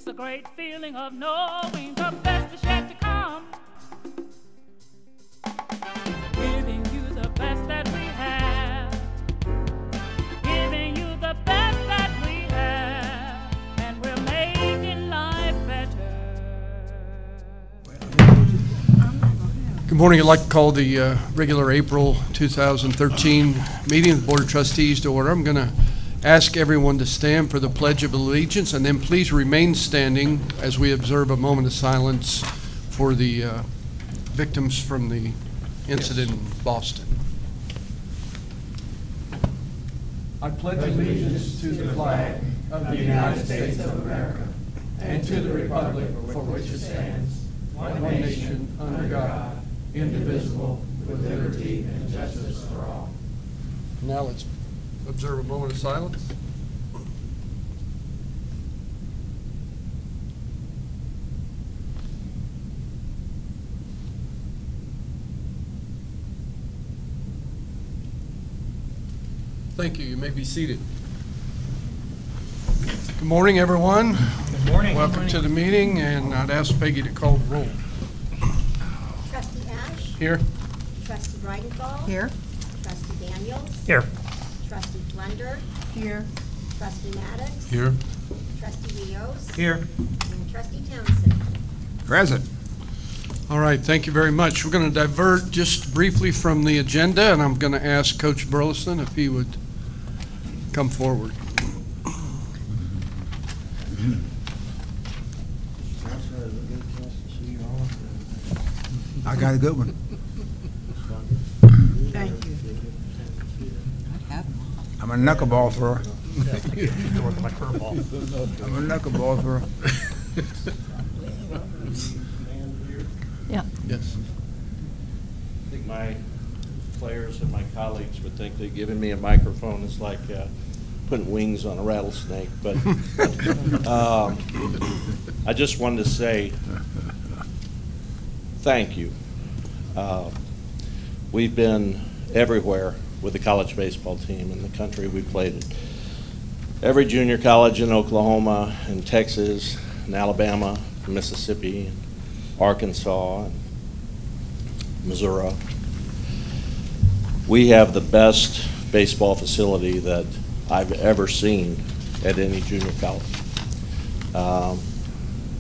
It's a great feeling of knowing the best is yet to come. Giving you the best that we have. Giving you the best that we have. And we're making life better. Good morning. I'd like to call the regular April 2013 meeting of the Board of Trustees to order. I'm going to ask everyone to stand for the Pledge of Allegiance, and then please remain standing as we observe a moment of silence for the victims from the incident in Boston. I pledge allegiance to the flag of the United States of America and to the republic for which it stands, one nation, under God, indivisible, with liberty and justice for all. Now let's observe a moment of silence. Thank you. You may be seated. Good morning, everyone. Good morning. Welcome to the meeting, and I'd ask Peggy to call the roll. Trustee Ash? Here. Trustee Breidenthal? Here. Trustee Daniels? Here. Trustee Flender? Here. Trustee Maddox? Here. Trustee Rios? Here. And Trustee Townsend? Present. All right, thank you very much. We're going to divert just briefly from the agenda, and I'm going to ask Coach Burleson if he would come forward. I got a good one. Thank you. I'm a knuckleball thrower. My curveball. I'm a knuckleball thrower. Yeah. Yes. I think my players and my colleagues would think that giving me a microphone is like putting wings on a rattlesnake. But I just wanted to say thank you. We've been everywhere with the college baseball team in the country. We played at every junior college in Oklahoma and Texas and Alabama, Mississippi, and Arkansas, and Missouri. We have the best baseball facility that I've ever seen at any junior college.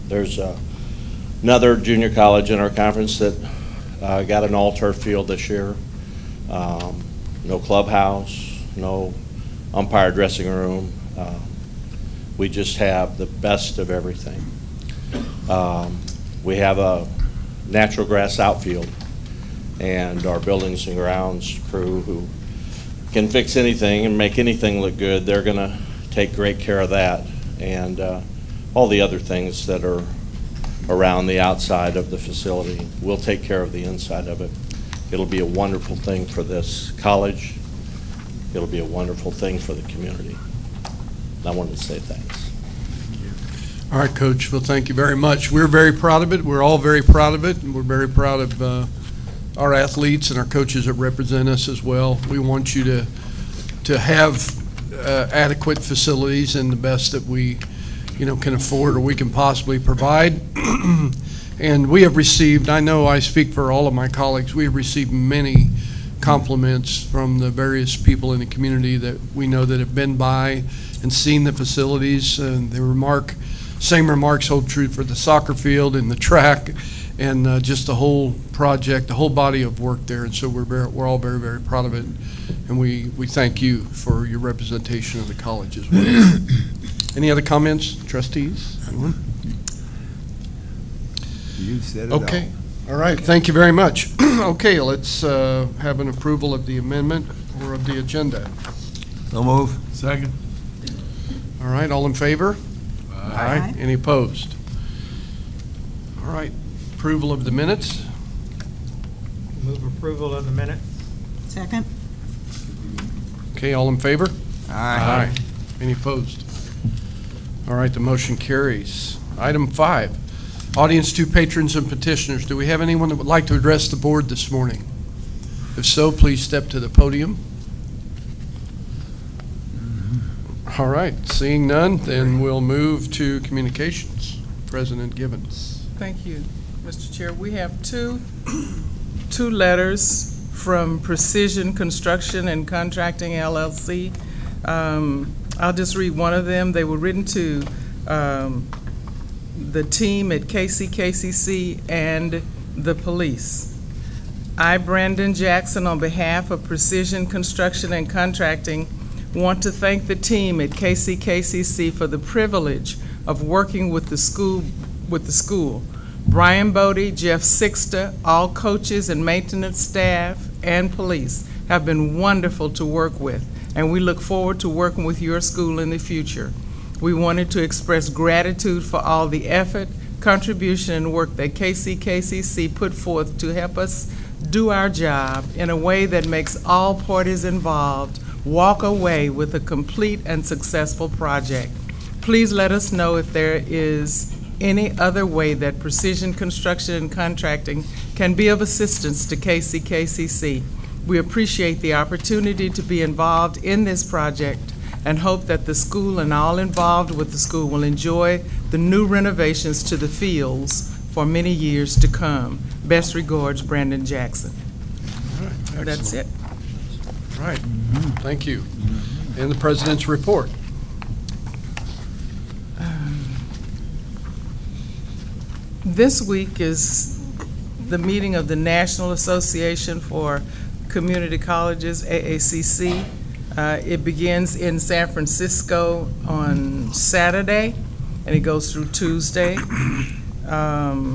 There's another junior college in our conference that got an all-turf field this year. No clubhouse, no umpire dressing room. We just have the best of everything. We have a natural grass outfield, and our buildings and grounds crew who can fix anything and make anything look good, they're going to take great care of that, and all the other things that are around the outside of the facility. We'll take care of the inside of it. It'll be a wonderful thing for this college. It'll be a wonderful thing for the community. And I wanted to say thanks. All right, Coach. Well, thank you very much. We're very proud of it. We're all very proud of it, and we're very proud of our athletes and our coaches that represent us as well. We want you to have adequate facilities and the best that we, can afford or we can possibly provide. And we have received, I know I speak for all of my colleagues, we have received many compliments from the various people in the community that we know that have been by and seen the facilities. And same remarks hold true for the soccer field and the track and just the whole project, the whole body of work there. And so we're all very, very proud of it. And we thank you for your representation of the college as well. Any other comments, trustees? Anyone? You said it Okay. All right. Thank you very much. Okay, let's have an approval of the amendment or of the agenda. all. So move. Second. All right. All in favor? Aye. Any opposed? All right. Approval of the minutes. Move approval of the minute. Second. Okay. All in favor? Aye. Any opposed? All right. The motion carries. Item 5. Audience to patrons and petitioners. Do we have anyone that would like to address the board this morning? If so, please step to the podium. All right, seeing none, then we'll move to communications. President Givens. Thank you, Mr. Chair. We have two letters from Precision Construction and Contracting, LLC. I'll just read one of them. They were written to the team at KCKCC and the police. I, Brandon Jackson, on behalf of Precision Construction and Contracting, want to thank the team at KCKCC for the privilege of working with the school. Brian Bodie, Jeff Sixter, all coaches and maintenance staff and police have been wonderful to work with, and we look forward to working with your school in the future. We wanted to express gratitude for all the effort, contribution, and work that KCKCC put forth to help us do our job in a way that makes all parties involved walk away with a complete and successful project. Please let us know if there is any other way that Precision Construction and Contracting can be of assistance to KCKCC. We appreciate the opportunity to be involved in this project and hope that the school and all involved with the school will enjoy the new renovations to the fields for many years to come. Best regards, Brandon Jackson. All right, excellent. That's it. All right, thank you. And the President's report. This week is the meeting of the National Association for Community Colleges, AACC. It begins in San Francisco on Saturday, and it goes through Tuesday. I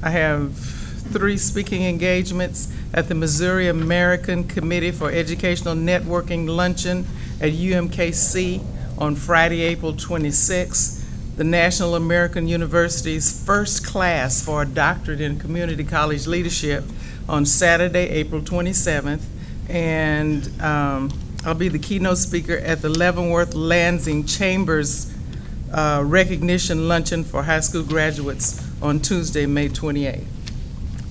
have 3 speaking engagements at the Missouri American Committee for Educational Networking Luncheon at UMKC on Friday, April 26th. The National American University's first class for a doctorate in community college leadership on Saturday, April 27th. And I'll be the keynote speaker at the Leavenworth Lansing Chambers Recognition Luncheon for high school graduates on Tuesday, May 28th.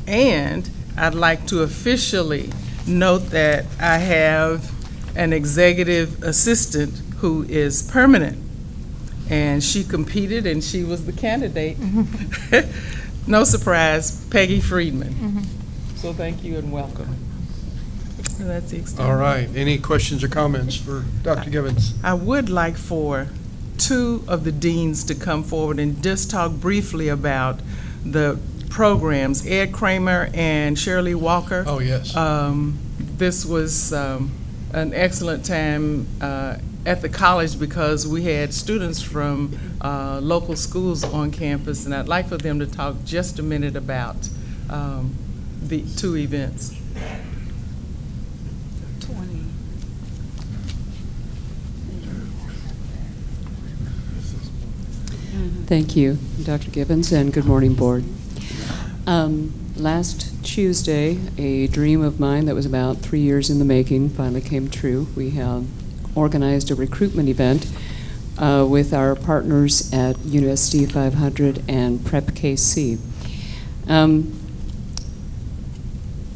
And I'd like to officially note that I have an executive assistant who is permanent. And she competed, and she was the candidate. No surprise, Peggy Friedman. So thank you and welcome. And that's the extent. All right, any questions or comments for Dr. Givens? I would like for 2 of the deans to come forward and just talk briefly about the programs, Ed Kramer and Shirley Walker. Oh, yes. This was an excellent time at the college because we had students from local schools on campus, and I'd like for them to talk just a minute about the 2 events. Thank you, Dr. Givens, and good morning, Board. Last Tuesday, a dream of mine that was about 3 years in the making finally came true. We have organized a recruitment event with our partners at USD 500 and Prep KC.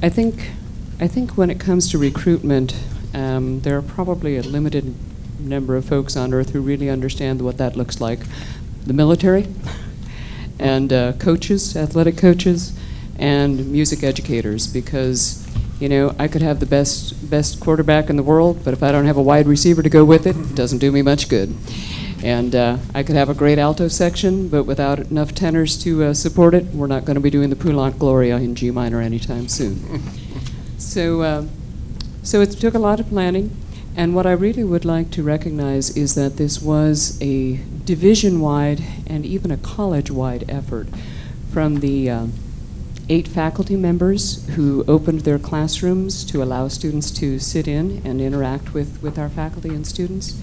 I think when it comes to recruitment, there are probably a limited number of folks on earth who really understand what that looks like. The military, and coaches, athletic coaches, and music educators, because I could have the best quarterback in the world, but if I don't have a wide receiver to go with it, it doesn't do me much good. And I could have a great alto section, but without enough tenors to support it, we're not going to be doing the Poulenc Gloria in G minor anytime soon. So it took a lot of planning. And what I really would like to recognize is that this was a division-wide and even a college-wide effort from the 8 faculty members who opened their classrooms to allow students to sit in and interact with our faculty and students,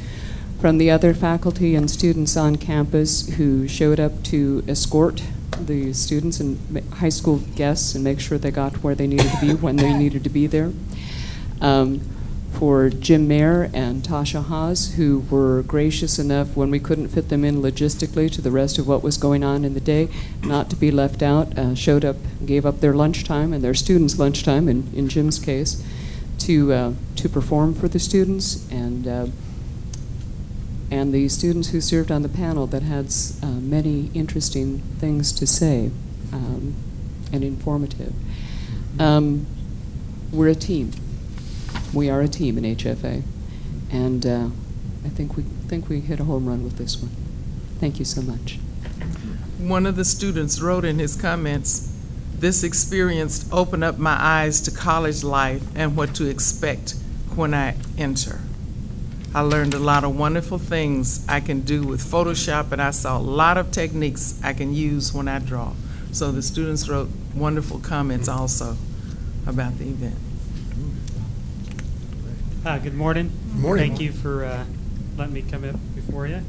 from the other faculty and students on campus who showed up to escort the students and high school guests and make sure they got where they needed to be when they needed to be there. For Jim Mayer and Tasha Haas, who were gracious enough when we couldn't fit them in logistically to the rest of what was going on in the day, not to be left out, showed up, gave up their lunchtime and their students' lunchtime, in Jim's case, to perform for the students, and the students who served on the panel that had many interesting things to say, and informative. We're a team. We are a team in HFA, and I think we hit a home run with this one. Thank you so much. One of the students wrote in his comments, "This experience opened up my eyes to college life and what to expect when I enter. I learned a lot of wonderful things I can do with Photoshop, and I saw a lot of techniques I can use when I draw." So the students wrote wonderful comments also about the event. Good morning. Good morning. Thank you for letting me come up before you.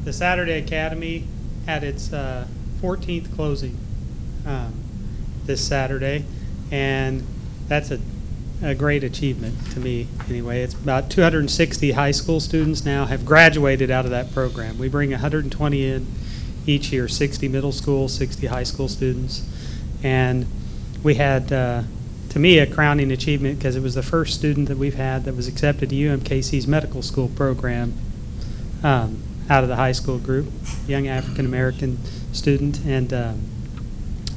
The Saturday Academy had its 14th closing this Saturday, and that's a great achievement to me anyway. It's about 260 high school students now have graduated out of that program. We bring 120 in each year, 60 middle school, 60 high school students, and we had, to me, a crowning achievement because it was the first student that we've had that was accepted to UMKC's medical school program out of the high school group, young African American student, and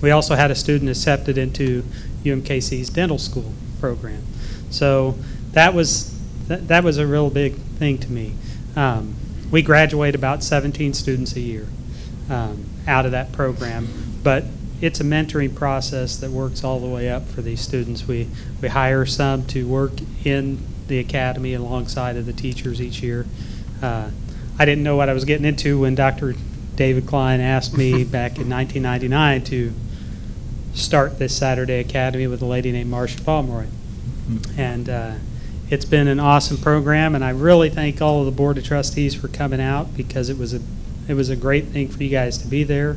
we also had a student accepted into UMKC's dental school program. So that was a real big thing to me. We graduate about 17 students a year out of that program, but it's a mentoring process that works all the way up for these students. We hire some to work in the academy alongside of the teachers each year. I didn't know what I was getting into when Dr. David Klein asked me back in 1999 to start this Saturday Academy with a lady named Marcia Pomeroy. And it's been an awesome program, and I really thank all of the Board of Trustees for coming out because it was a great thing for you guys to be there.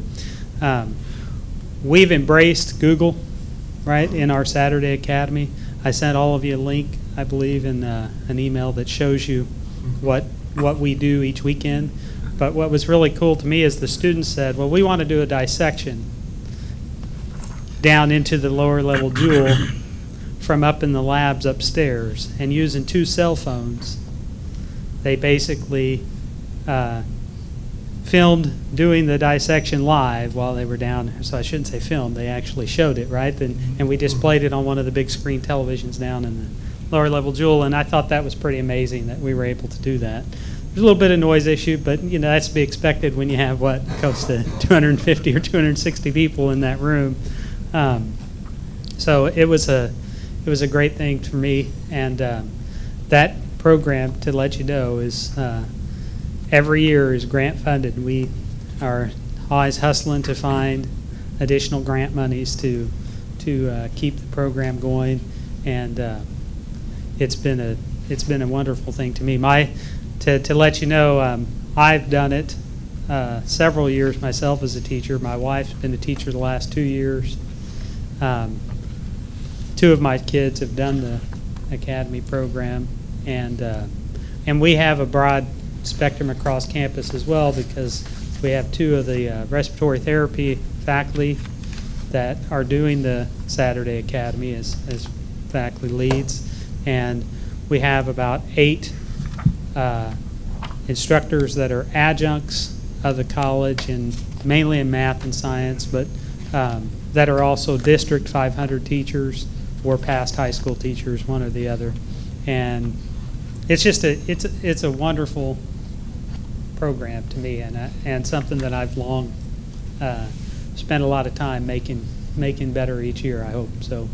We've embraced Google, right, in our Saturday Academy. I sent all of you a link, I believe, in an email that shows you what we do each weekend. But what was really cool to me is the students said, well, we want to do a dissection down into the lower level jewel from up in the labs upstairs, and using 2 cell phones, they basically filmed doing the dissection live while they were down there. So I shouldn't say filmed, they actually showed it, right? And we displayed it on one of the big screen televisions down in the lower level jewel, and I thought that was pretty amazing that we were able to do that. There's a little bit of noise issue, but you know that's to be expected when you have close to 250 or 260 people in that room. So it was a great thing for me, and that program, to let you know, is every year is grant funded. We are always hustling to find additional grant monies to keep the program going, and it's been a wonderful thing to me. To let you know, I've done it several years myself as a teacher. My wife's been a teacher the last 2 years. 2 of my kids have done the academy program, and we have a broad spectrum across campus as well because we have 2 of the respiratory therapy faculty that are doing the Saturday Academy as faculty leads, and we have about 8 instructors that are adjuncts of the college, and mainly in math and science, but that are also District 500 teachers or past high school teachers, one or the other. And it's just it's a wonderful program to me, and something that I've long spent a lot of time making better each year, I hope. So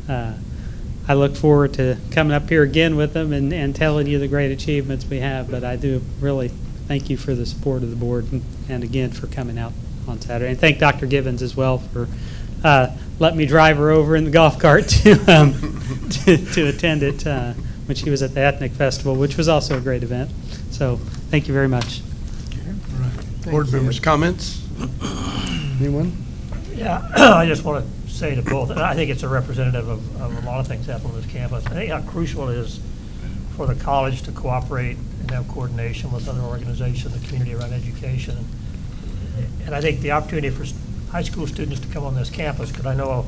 I look forward to coming up here again with them and telling you the great achievements we have, but I do really thank you for the support of the board and again for coming out on Saturday. And thank Dr. Gibbons as well for letting me drive her over in the golf cart to attend it when she was at the Ethnic Festival, which was also a great event. So thank you very much. All right. Board members' comments? Anyone? Yeah, I just want to say to both, and I think it's a representative of a lot of things happening on this campus. I think how crucial it is for the college to cooperate and have coordination with other organizations, the community around education. And I think the opportunity for high school students to come on this campus, because I know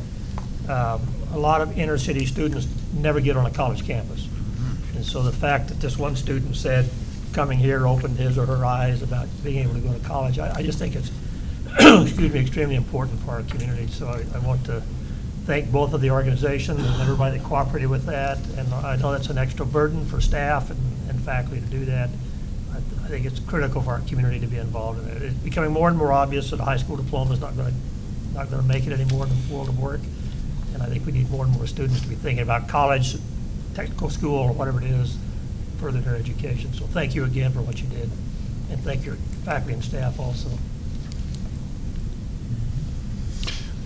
a lot of inner city students never get on a college campus. And so the fact that this one student said coming here opened his or her eyes about being able to go to college, I just think it's excuse me, extremely important for our community. So I want to thank both of the organizations and everybody that cooperated with that. And I know that's an extra burden for staff and faculty to do that. I think it's critical for our community to be involved in it. It's becoming more and more obvious that a high school diploma is not going to make it anymore in the world of work. And I think we need more and more students to be thinking about college, technical school, or whatever it is, further their education. So thank you again for what you did. And thank your faculty and staff also.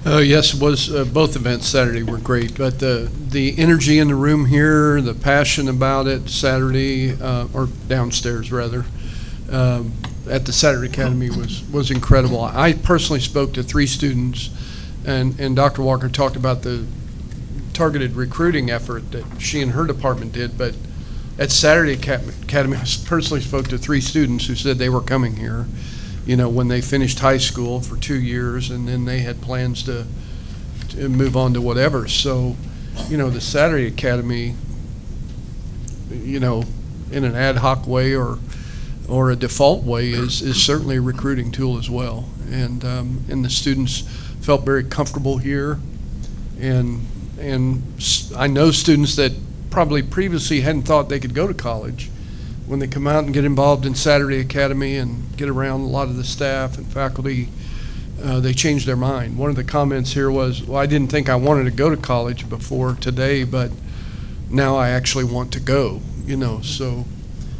Yes, it was, both events Saturday were great, but the energy in the room here, the passion about it Saturday, or downstairs rather, at the Saturday Academy was incredible. I personally spoke to 3 students, and Dr. Walker talked about the targeted recruiting effort that she and her department did, but at Saturday Academy, I personally spoke to 3 students who said they were coming here, you know, when they finished high school for 2 years, and then they had plans to move on to whatever. So, you know, the Saturday Academy, you know, in an ad hoc way or a default way is certainly a recruiting tool as well. And the students felt very comfortable here. And I know students that probably previously hadn't thought they could go to college. When they come out and get involved in Saturday Academy and get around a lot of the staff and faculty, they change their mind. One of the comments here was, well, I didn't think I wanted to go to college before today, but now I actually want to go, you know. So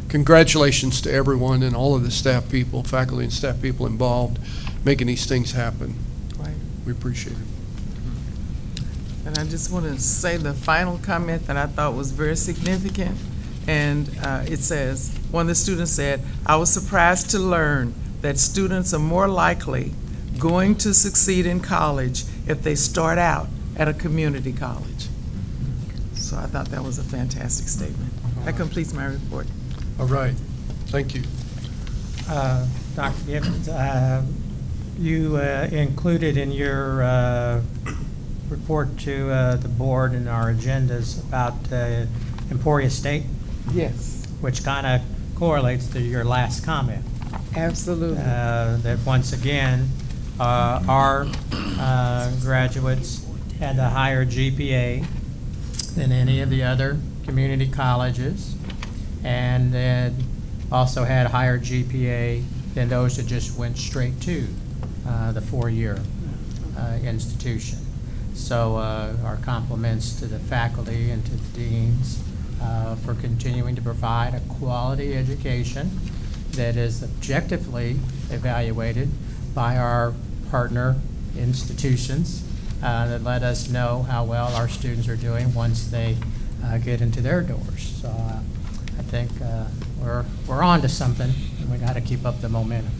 congratulations to everyone and all of the staff people, faculty and staff people involved, making these things happen. Right. We appreciate it. And I just want to say the final comment that I thought was very significant. And it says, one of the students said, I was surprised to learn that students are more likely going to succeed in college if they start out at a community college. So I thought that was a fantastic statement. That completes my report. All right. Thank you. Dr. Gibbons, you included in your report to the board and our agendas about Emporia State. Yes. Which kind of correlates to your last comment. Absolutely. That once again, our graduates had a higher GPA than any of the other community colleges, and then also had a higher GPA than those that just went straight to the 4-year institution. So our compliments to the faculty and to the deans for continuing to provide a quality education that is objectively evaluated by our partner institutions that let us know how well our students are doing once they get into their doors. So I think we're on to something, and we got to keep up the momentum.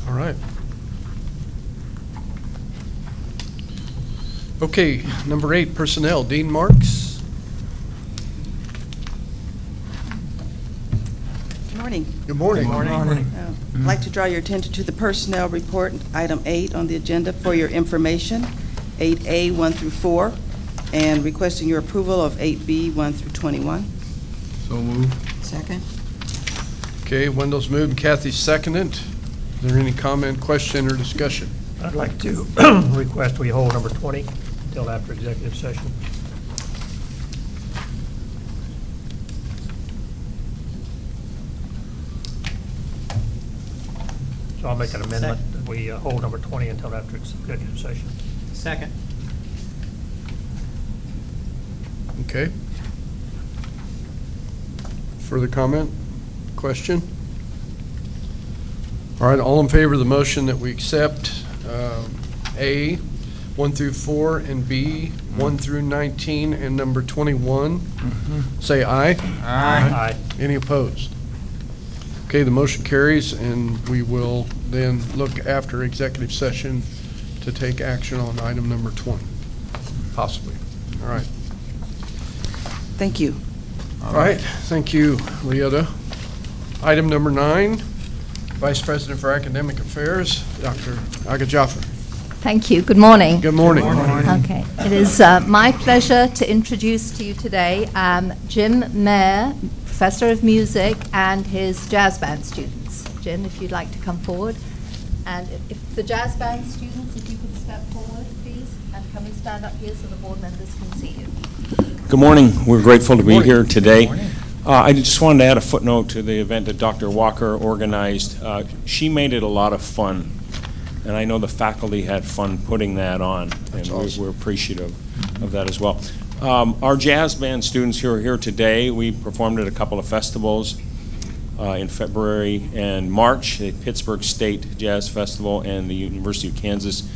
All right. Okay, number 8, personnel. Dean Marks. Good morning. Good morning. Good morning. I'd like to draw your attention to the personnel report, item 8 on the agenda for your information, 8A 1 through 4, and requesting your approval of 8B 1 through 21. So moved. Second. Okay, Wendell's moved and Kathy's seconded. Is there any comment, question, or discussion? I'd like to request we hold number 20 until after executive session. So I'll make an amendment that we hold number 20 until after executive session. Second. Okay. Further comment, question? All right, all in favor of the motion that we accept A, 1 through 4, and B, 1 through 19, and number 21, say aye. Aye. Any opposed? Okay, the motion carries, and we will then look after executive session to take action on item number 20, possibly. All right. Thank you. All right, thank you, Leota. Item number 9, Vice President for Academic Affairs, Dr. Aga Jaffer. Thank you. Good morning. Good morning. Okay. It is my pleasure to introduce to you today Jim Mayer, Professor of Music, and his jazz band students. Jim, if you'd like to come forward. And if the jazz band students, if you could step forward, please, and come and stand up here so the board members can see you. Good morning. We're grateful to be here today. I just wanted to add a footnote to the event that Dr. Walker organized. She made it a lot of fun, and I know the faculty had fun putting that on, and we're appreciative of that as well. Our jazz band students who are here today, we performed at a couple of festivals in February and March, the Pittsburgh State Jazz Festival and the University of Kansas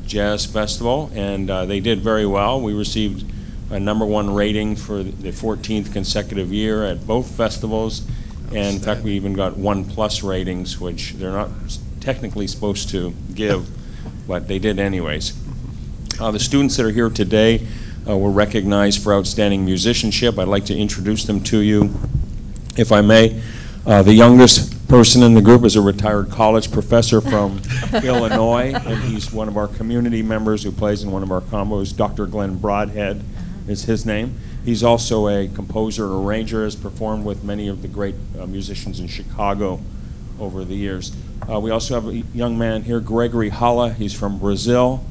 Jazz Festival, and they did very well. We received a #1 rating for the 14th consecutive year at both festivals, and in fact we even got 1+ ratings, which they're not technically supposed to give, but they did anyways. The students that are here today were recognized for outstanding musicianship. I'd like to introduce them to you, if I may. The youngest person in the group is a retired college professor from Illinois, and he's one of our community members who plays in one of our combos. Dr. Glenn Broadhead is his name. He's also a composer and arranger, has performed with many of the great musicians in Chicago over the years. We also have a young man here, Gregory Halla. He's from Brazil,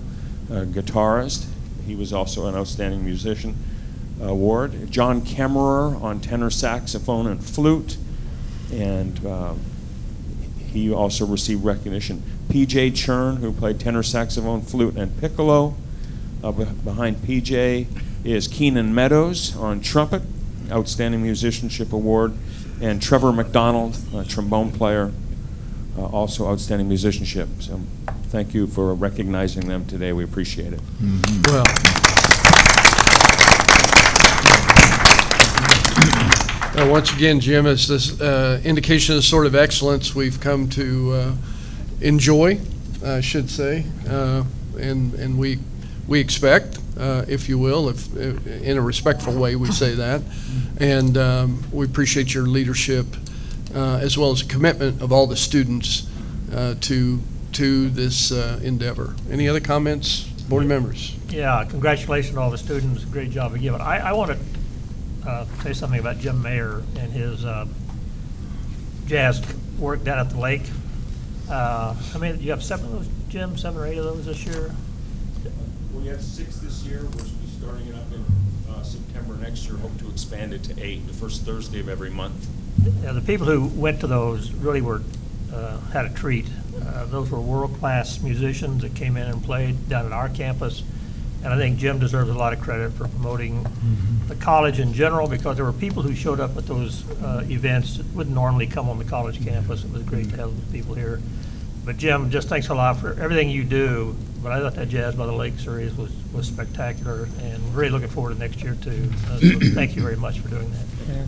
a guitarist. He was also an outstanding musician award. John Kemmerer on tenor saxophone and flute, and he also received recognition. P.J. Chern, who played tenor saxophone, flute, and piccolo. Behind P.J. is Keenan Meadows on trumpet, outstanding musicianship award, and Trevor McDonald, a trombone player, also outstanding musicianship. So thank you for recognizing them today. We appreciate it. Well, once again, Jim, it's this indication of the sort of excellence we've come to enjoy, I should say, and we expect, if you will, if in a respectful way we say that, and we appreciate your leadership as well as the commitment of all the students to this endeavor. Any other comments, board members? Yeah, congratulations to all the students. Great job of giving. I want to say something about Jim Mayer and his jazz work down at the lake. I mean, you have 7 of those, Jim, 7 or 8 of those this year? We have 6 this year. We'll be starting it up in September next year. Hope to expand it to 8, the first Thursday of every month. Yeah, the people who went to those really were had a treat. Those were world-class musicians that came in and played down at our campus. And I think Jim deserves a lot of credit for promoting the college in general, because there were people who showed up at those events that wouldn't normally come on the college campus. It was great to have those people here. But Jim, just thanks a lot for everything you do. But I thought that Jazz by the Lake series was spectacular, and we're really looking forward to next year too. So thank you very much for doing that.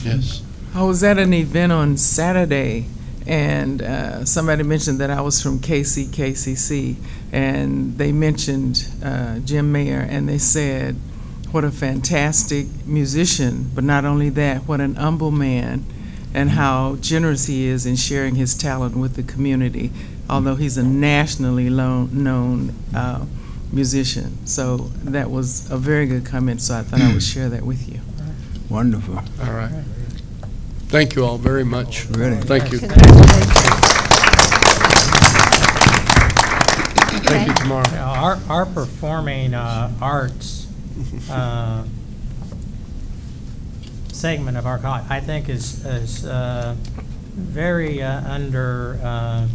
Yes. I was at an event on Saturday, and somebody mentioned that I was from KCKCC, and they mentioned Jim Mayer, and they said, what a fantastic musician, but not only that, what an humble man, and how generous he is in sharing his talent with the community, although he's a nationally known musician. So that was a very good comment, so I thought I would share that with you. Wonderful. All right. Thank you all very much. Really. Thank you. Thank you, tomorrow. Our performing arts segment of our college, I think, is very under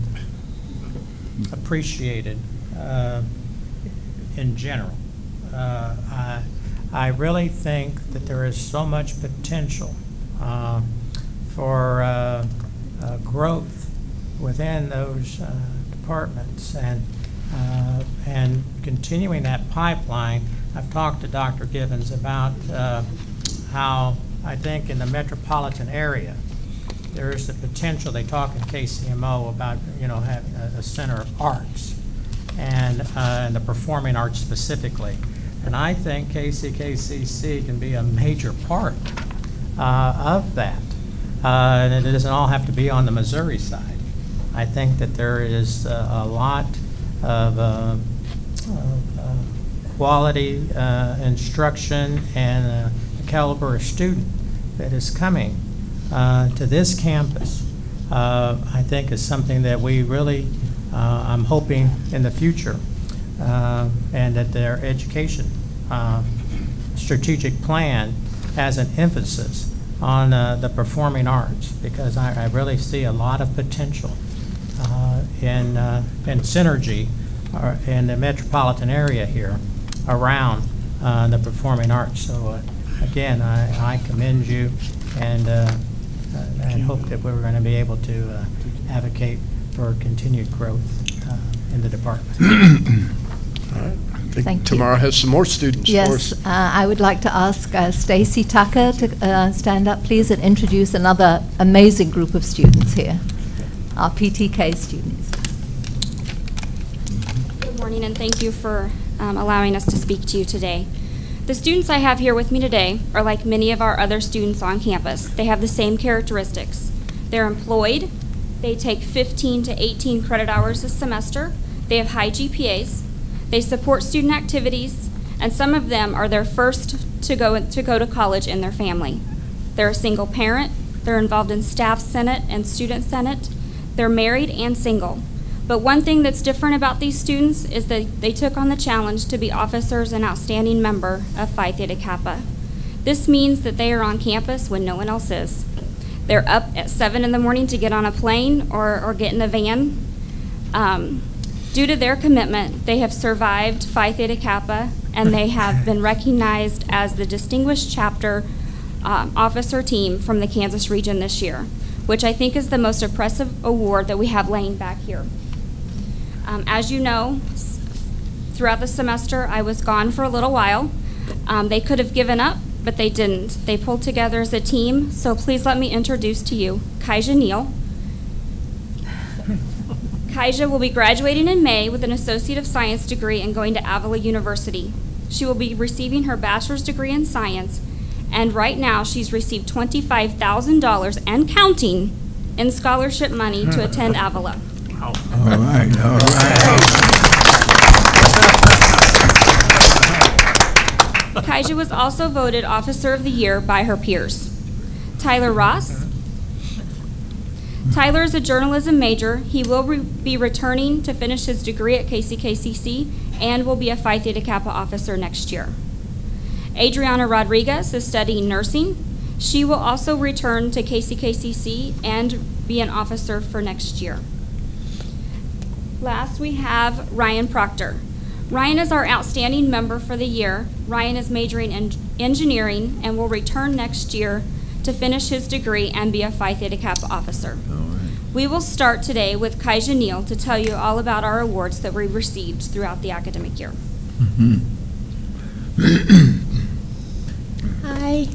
appreciated in general. I really think that there is so much potential for growth within those departments, and continuing that pipeline. I've talked to Dr. Givens about how I think in the metropolitan area there is the potential. They talk in KCMO about having a center of arts and the performing arts specifically, and I think KCKCC can be a major part of that. And it doesn't all have to be on the Missouri side. I think that there is a lot of quality instruction and the caliber of student that is coming to this campus, I think is something that we really, I'm hoping in the future, and that their education strategic plan has an emphasis on the performing arts, because I really see a lot of potential in synergy in the metropolitan area here around the performing arts. So again, I commend you, and hope that we're going to be able to advocate for continued growth in the department. All right. I think Thank you. Tamara has some more students for us. Yes, I would like to ask Stacy Tucker to stand up, please, and introduce another amazing group of students here, our PTK students. Good morning, and thank you for allowing us to speak to you today. The students I have here with me today are like many of our other students on campus. They have the same characteristics. They're employed, they take 15 to 18 credit hours a semester, they have high GPAs, they support student activities, and some of them are their first to go to college in their family. They're a single parent, they're involved in staff senate and student senate, they're married and single. But one thing that's different about these students is that they took on the challenge to be officers and outstanding member of Phi Theta Kappa. This means that they are on campus when no one else is. They're up at 7 in the morning to get on a plane or get in a van. Due to their commitment, they have survived Phi Theta Kappa, and they have been recognized as the Distinguished Chapter Officer Team from the Kansas region this year, which I think is the most impressive award that we have laying back here. As you know, throughout the semester, I was gone for a little while. They could have given up, but they didn't. They pulled together as a team, so please let me introduce to you Kaija Neal. Kaija will be graduating in May with an Associate of Science degree and going to Avila University. She will be receiving her bachelor's degree in science, and right now she's received $25,000 and counting in scholarship money to attend Avila. All right, all right. Kaija was also voted Officer of the Year by her peers. Tyler Ross. Tyler is a journalism major. He will be returning to finish his degree at KCKCC and will be a Phi Theta Kappa officer next year. Adriana Rodriguez is studying nursing. She will also return to KCKCC and be an officer for next year. Last, we have Ryan Proctor. Ryan is our outstanding member for the year. Ryan is majoring in engineering and will return next year to finish his degree and be a Phi Theta Kappa officer. We will start today with Kaija Neal to tell you all about our awards that we received throughout the academic year. Hi.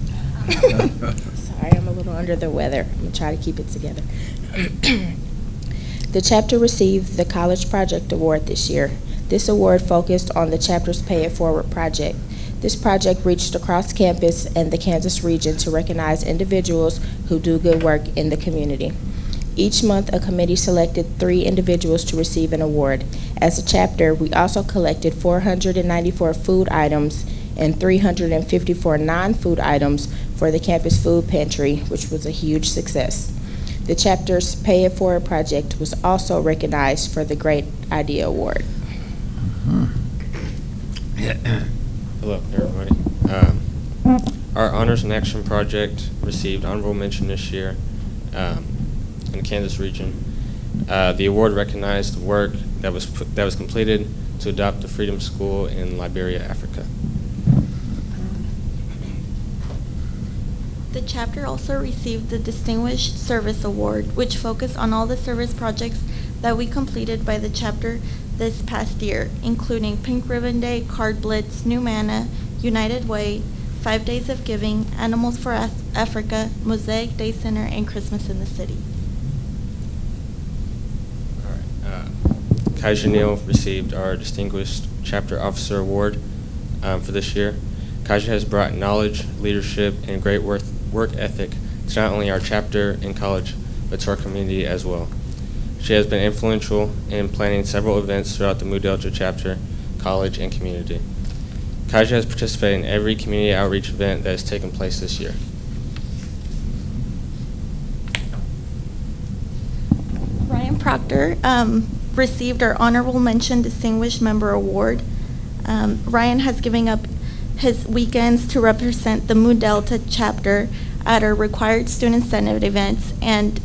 Sorry, I'm a little under the weather. I'm going to try to keep it together. The chapter received the College Project Award this year. This award focused on the chapter's Pay It Forward project. This project reached across campus and the Kansas region to recognize individuals who do good work in the community. Each month, a committee selected 3 individuals to receive an award. As a chapter, we also collected 494 food items and 354 non-food items for the campus food pantry, which was a huge success. The chapter's Pay It Forward project was also recognized for the Great Idea Award. Hello, everybody. Our Honors in Action project received honorable mention this year in the Kansas region. The award recognized the work that was completed to adopt the Freedom School in Liberia, Africa. The chapter also received the Distinguished Service Award, which focused on all the service projects that we completed by the chapter this past year, including Pink Ribbon Day, Card Blitz, New Manna, United Way, 5 Days of Giving, Animals for Africa, Mosaic Day Center, and Christmas in the City. Kaija Neal received our Distinguished Chapter Officer Award for this year. Kaija has brought knowledge, leadership, and great work ethic to not only our chapter and college, but to our community as well. She has been influential in planning several events throughout the Mu Delta chapter, college, and community. Kaja has participated in every community outreach event that has taken place this year. Ryan Proctor received our Honorable Mention Distinguished Member Award. Ryan has given up his weekends to represent the Mu Delta chapter at our required student senate events, and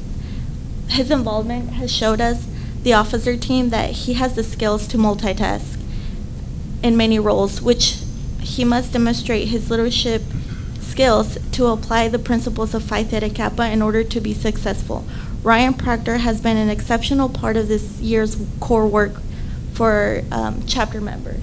his involvement has showed us, the officer team, that he has the skills to multitask in many roles, which he must demonstrate his leadership skills to apply the principles of Phi Theta Kappa in order to be successful. Ryan Proctor has been an exceptional part of this year's core work for chapter members.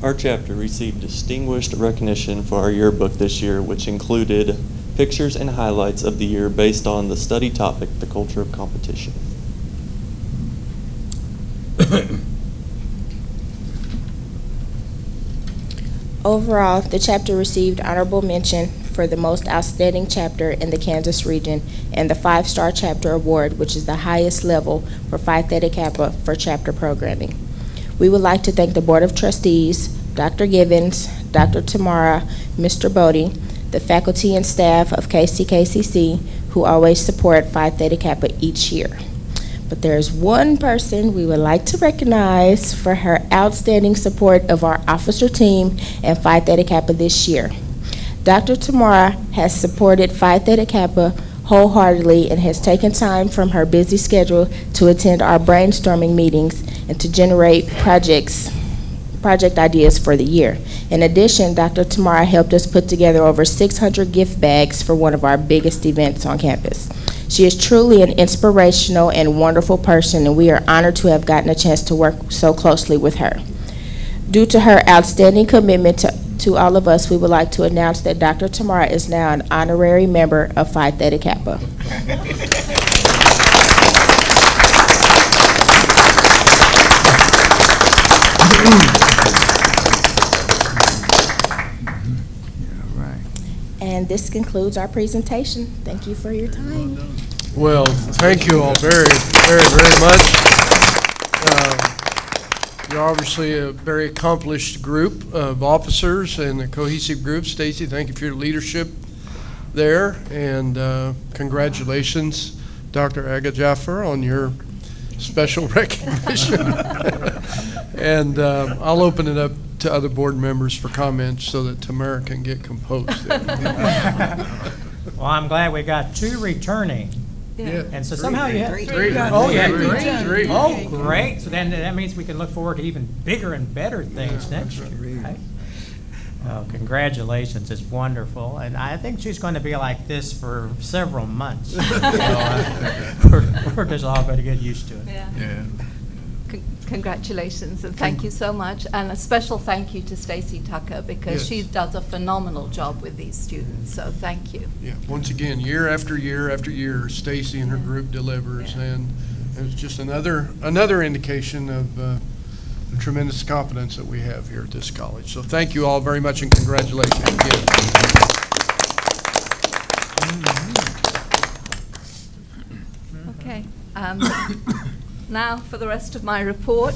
Our chapter received distinguished recognition for our yearbook this year, which included pictures and highlights of the year based on the study topic, the culture of competition. Overall, the chapter received honorable mention for the most outstanding chapter in the Kansas region and the 5-star chapter award, which is the highest level for Phi Theta Kappa for chapter programming. We would like to thank the Board of Trustees, Dr. Givens, Dr. Tamara, Mr. Bodie, the faculty and staff of KCKCC who always support Phi Theta Kappa each year. But there's one person we would like to recognize for her outstanding support of our officer team and Phi Theta Kappa this year. Dr. Tamara has supported Phi Theta Kappa wholeheartedly and has taken time from her busy schedule to attend our brainstorming meetings and to generate project ideas for the year. In addition, Dr. Tamara helped us put together over 600 gift bags for one of our biggest events on campus. She is truly an inspirational and wonderful person, and we are honored to have gotten a chance to work so closely with her. Due to her outstanding commitment to all of us, we would like to announce that Dr. Tamara is now an honorary member of Phi Theta Kappa. And this concludes our presentation. Thank you for your time. Well, thank you all very, very, very much. You're obviously a very accomplished group of officers and a cohesive group. Stacy, thank you for your leadership there, and congratulations, Dr. Aga Jaffer, on your special recognition. And I'll open it up to other board members for comments so that Tamara can get composed. Well, I'm glad we got 2 returning. Yeah. And so somehow you have Three. Oh, yeah, Three. Oh, great. So then that means we can look forward to even bigger and better things next year, right? Oh, congratulations. It's wonderful. And I think she's going to be like this for several months. So, we're just all going to get used to it. Yeah. Congratulations, and thank you so much. And a special thank you to Stacy Tucker, because she does a phenomenal job with these students, so thank you. Yeah, once again, year after year after year, Stacy and her group delivers, and it's just another indication of the tremendous competence that we have here at this college. So thank you all very much, and congratulations again. Okay. Now for the rest of my report.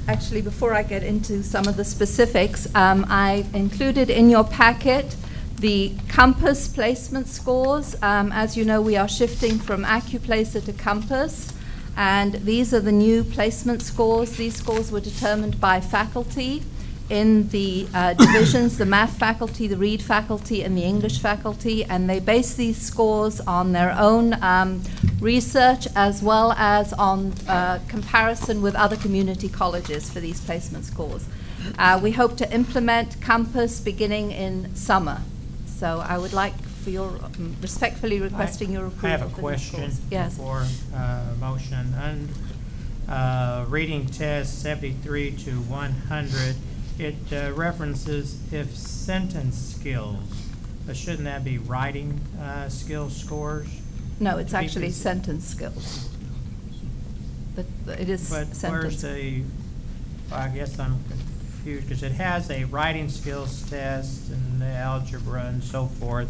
Actually, before I get into some of the specifics, I included in your packet the Compass placement scores. As you know, we are shifting from AccuPlacer to Compass, and these are the new placement scores. These scores were determined by faculty in the divisions, the math faculty, the read faculty, and the English faculty, and they base these scores on their own research as well as on comparison with other community colleges for these placement scores. We hope to implement Compass beginning in summer. So I would like for your, respectfully requesting your approval. I have a question for motion. And reading test 73 to 100, it references if sentence skills. Shouldn't that be writing skills scores? No, it's actually sentence skills. But it is sentence. But where's the, well, I guess I'm confused, because it has a writing skills test and the algebra and so forth,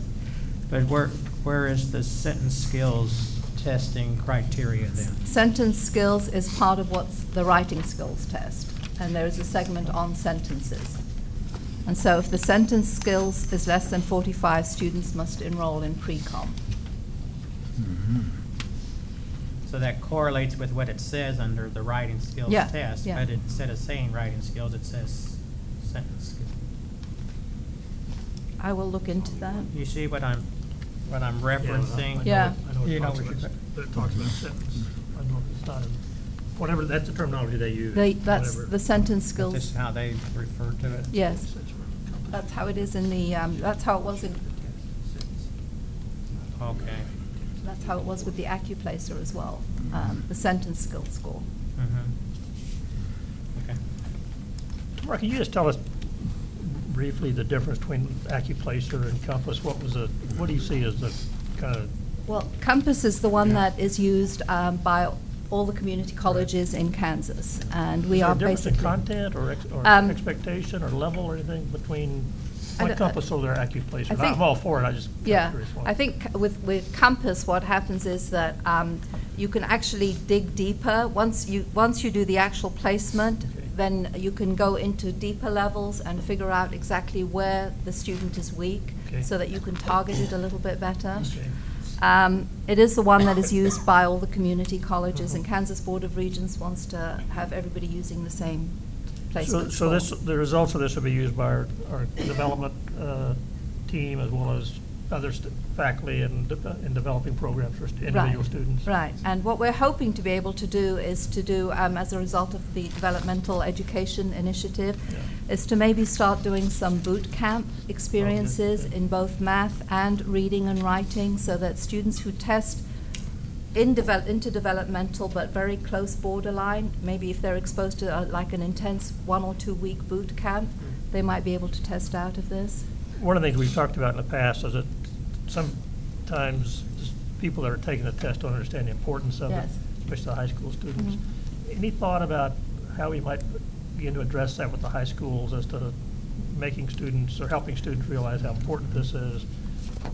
but where is the sentence skills testing criteria then? Sentence skills is part of what's the writing skills test, and there is a segment on sentences. And so if the sentence skills is less than 45, students must enroll in pre-com. So that correlates with what it says under the writing skills Yeah, test, yeah. but instead of saying writing skills, it says sentence skills. I will look into that. You see what I'm referencing? Yeah. I know You it know talks what about, you're- but it talks about sentence. I don't know if it's not, whatever, that's the terminology they use. That's whatever. the sentence Is skills. this how they refer to it? Yes. That's how it is in the, that's how it was in, Okay. that's how it was with the AccuPlacer as well, the sentence skill score. Okay. Mark, can you just tell us briefly the difference between AccuPlacer and Compass? What do you see as the kind of? Well, Compass is the one that is used by all the community colleges in Kansas, and we are basically. Is there a difference in content or expectation or level or anything between like Compass or their AccuPlacer? I'm all for it. I just curious why. I think with Compass, what happens is that you can actually dig deeper once you do the actual placement. Then you can go into deeper levels and figure out exactly where the student is weak, so that you can target it a little bit better. It is the one that is used by all the community colleges, and Kansas Board of Regents wants to have everybody using the same placement. So the results of this will be used by our development team as well as other faculty in developing programs for individual students. Right, and what we're hoping to be able to do is to do, as a result of the Developmental Education Initiative, is to maybe start doing some boot camp experiences in both math and reading and writing, so that students who test into developmental but very close borderline, maybe if they're exposed to like an intense 1 or 2 week boot camp, they might be able to test out of this. One of the things we've talked about in the past is that sometimes people that are taking the test don't understand the importance of it, especially the high school students. Any thought about how we might begin to address that with the high schools as to making students or helping students realize how important this is,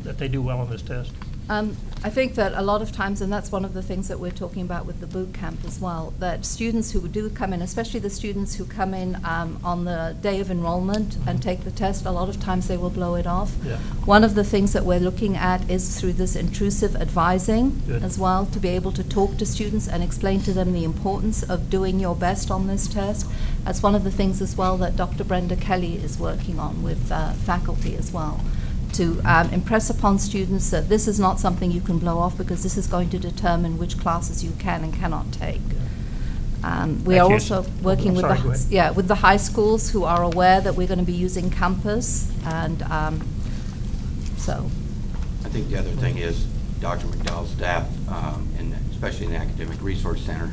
that they do well on this test? I think that a lot of times, and that's one of the things that we're talking about with the boot camp as well, that students who do come in, especially the students who come in on the day of enrollment and take the test, a lot of times they will blow it off. Yeah. One of the things that we're looking at is through this intrusive advising as well, to be able to talk to students and explain to them the importance of doing your best on this test. That's one of the things as well that Dr. Brenda Kelly is working on with faculty as well, to impress upon students that this is not something you can blow off, because this is going to determine which classes you can and cannot take. We are also working with the high schools who are aware that we're going to be using Compass, and so. I think the other thing is Dr. McDowell's staff, and especially in the Academic Resource Center,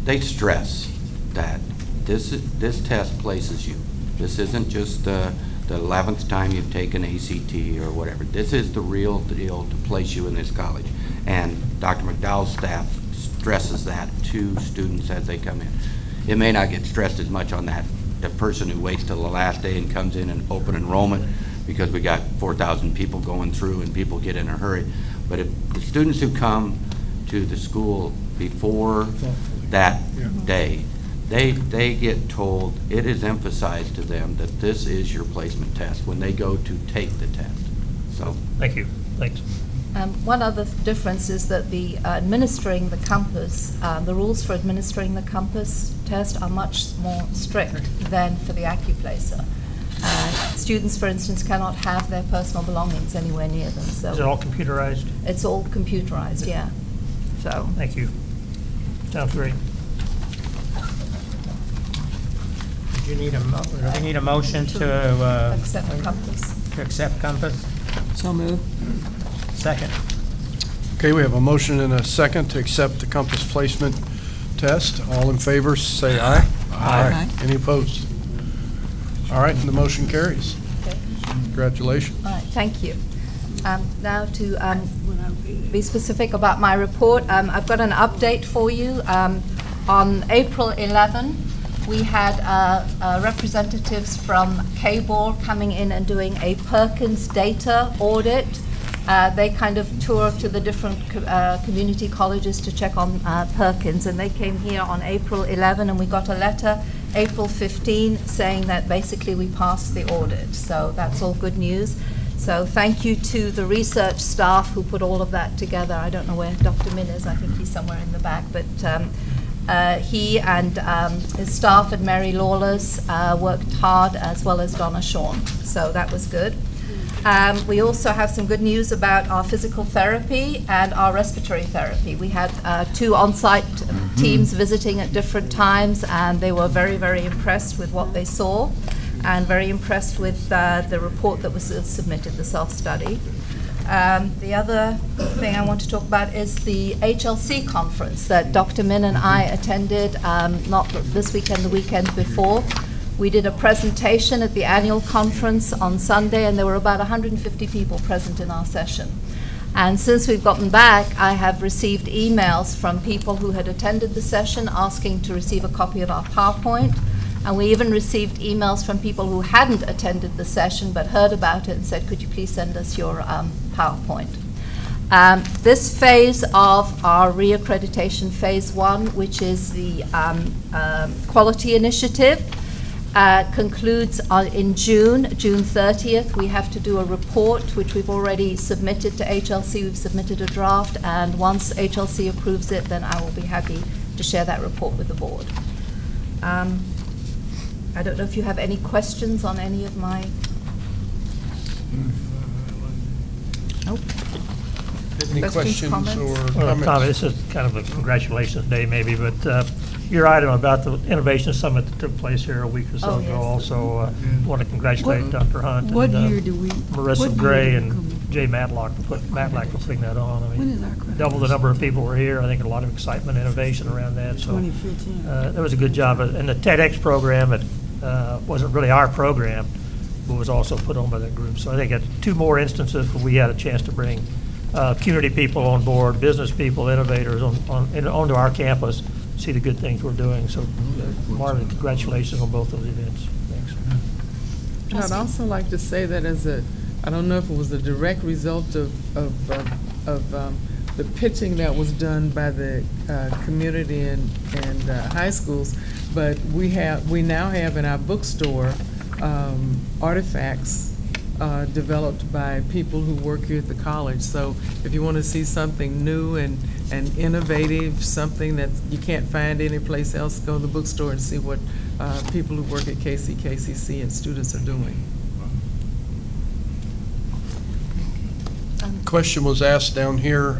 they stress that this test places you. This isn't just the 11th time you've taken ACT or whatever. This is the real deal to place you in this college. And Dr. McDowell's staff stresses that to students as they come in. It may not get stressed as much on the person who waits till the last day and comes in and open enrollment, because we got 4,000 people going through and people get in a hurry. But if the students who come to the school before that day, they get told, it is emphasized to them that this is your placement test when they go to take the test. So thank you. Thanks. One other difference is that the administering the Compass, the rules for administering the Compass test are much more strict than for the AccuPlacer. Students, for instance, cannot have their personal belongings anywhere near them. So is it all computerized? It's all computerized, yeah. So thank you. Sounds great. Do we need a motion to accept Compass? To accept Compass? So moved. Second. Okay, we have a motion and a second to accept the Compass placement test. All in favor, say aye. Aye. Any opposed? All right, and the motion carries. Okay. Congratulations. All right, thank you. Now to be specific about my report, I've got an update for you. On April 11, we had representatives from KBOR coming in and doing a Perkins data audit They kind of tour to the different community colleges to check on Perkins, and they came here on April 11, and we got a letter April 15 saying that basically we passed the audit. So that's all good news. So thank you to the research staff who put all of that together. I don't know where Dr. Min is. I think he's somewhere in the back, but he and his staff and Mary Lawless worked hard, as well as Donna Shawn. So that was good. We also have some good news about our physical therapy and our respiratory therapy. We had 2 on-site teams visiting at different times, and they were very, very impressed with what they saw, and very impressed with the report that was submitted, the self-study. The other thing I want to talk about is the HLC conference that Dr. Min and I attended, not this weekend, the weekend before. We did a presentation at the annual conference on Sunday, and there were about 150 people present in our session. And since we've gotten back, I have received emails from people who had attended the session asking to receive a copy of our PowerPoint. And we even received emails from people who hadn't attended the session but heard about it and said, could you please send us your PowerPoint? This phase of our reaccreditation, phase 1, which is the quality initiative, concludes in June 30th. We have to do a report, which we've already submitted to HLC. We've submitted a draft, and once HLC approves it, then I will be happy to share that report with the board. I don't know if you have any questions on any of my... Nope. Any questions comments? or Well, comments? Tommy, this is kind of a congratulations day maybe, but your item about the Innovation Summit that took place here a week or so ago, also want to congratulate Dr. Hunt What and year do we? Marissa Gray and Jay Matlock for putting that on. I mean, When is our credit? double the number of people were here. I think a lot of excitement and innovation around that. So 2015. that was a good job. And the TEDx program, it wasn't really our program, but was also put on by that group. So I think it's 2 more instances where we had a chance to bring community people on board, business people, innovators onto our campus, see the good things we're doing. So Marvin, congratulations on both those events. Thanks. And I'd also like to say that I don't know if it was a direct result of the pitching that was done by the community and high schools, but we now have in our bookstore artifacts developed by people who work here at the college. So if you want to see something new and innovative, something that you can't find anyplace else, go to the bookstore and see what people who work at KCKCC and students are doing. Question was asked down here.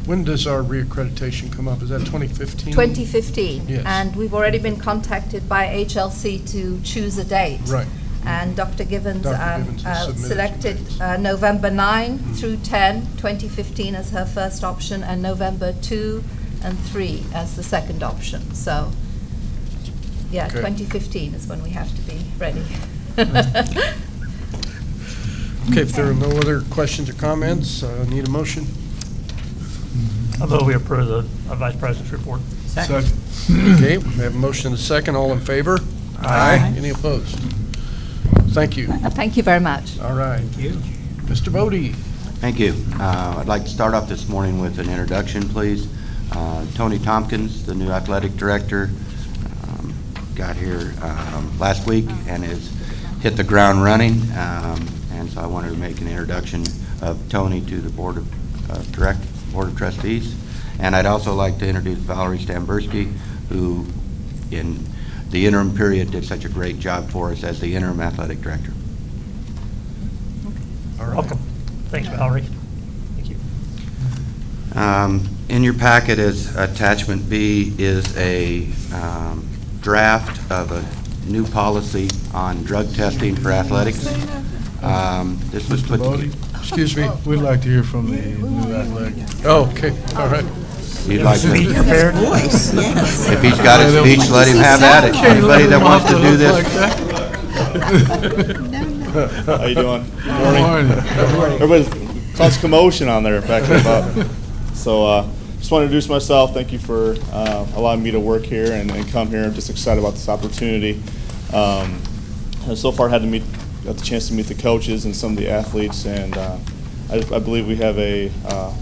When does our reaccreditation come up? Is that 2015? 2015. Yes. And we've already been contacted by HLC to choose a date. Right. And Dr. Givens, has selected November 9 through 10, 2015 as her first option, and November 2 and 3 as the second option. So, yeah, Okay. 2015 is when we have to be ready. Okay, if there are no other questions or comments, need a motion? I move we approve the Vice President's report. Second. Okay, we have a motion and a second. All in favor? Aye. Any opposed? Thank you. Thank you very much. All right. Thank you. Mr. Bodie. Thank you. I'd like to start off this morning with an introduction, please. Tony Tompkins, the new athletic director, got here last week and has hit the ground running. And so I wanted to make an introduction of Tony to the Board of Trustees. And I'd also like to introduce Valerie Stambursky, who in the interim period did such a great job for us as the interim athletic director. All right. Welcome. Thanks, Valerie. Thank you. In your packet as attachment B is a draft of a new policy on drug testing for athletics. This was put together. Excuse me. We'd like to hear from the new athletic. Oh, okay. All right. You'd like to, Voice, yes. if he's got a speech, let him have at it. Anybody that wants to do this. How you doing? Good morning. Everybody's caused commotion on there back about. So just want to introduce myself. Thank you for allowing me to work here and come here. I'm just excited about this opportunity. So far got the chance to meet the coaches and some of the athletes, and I believe we have a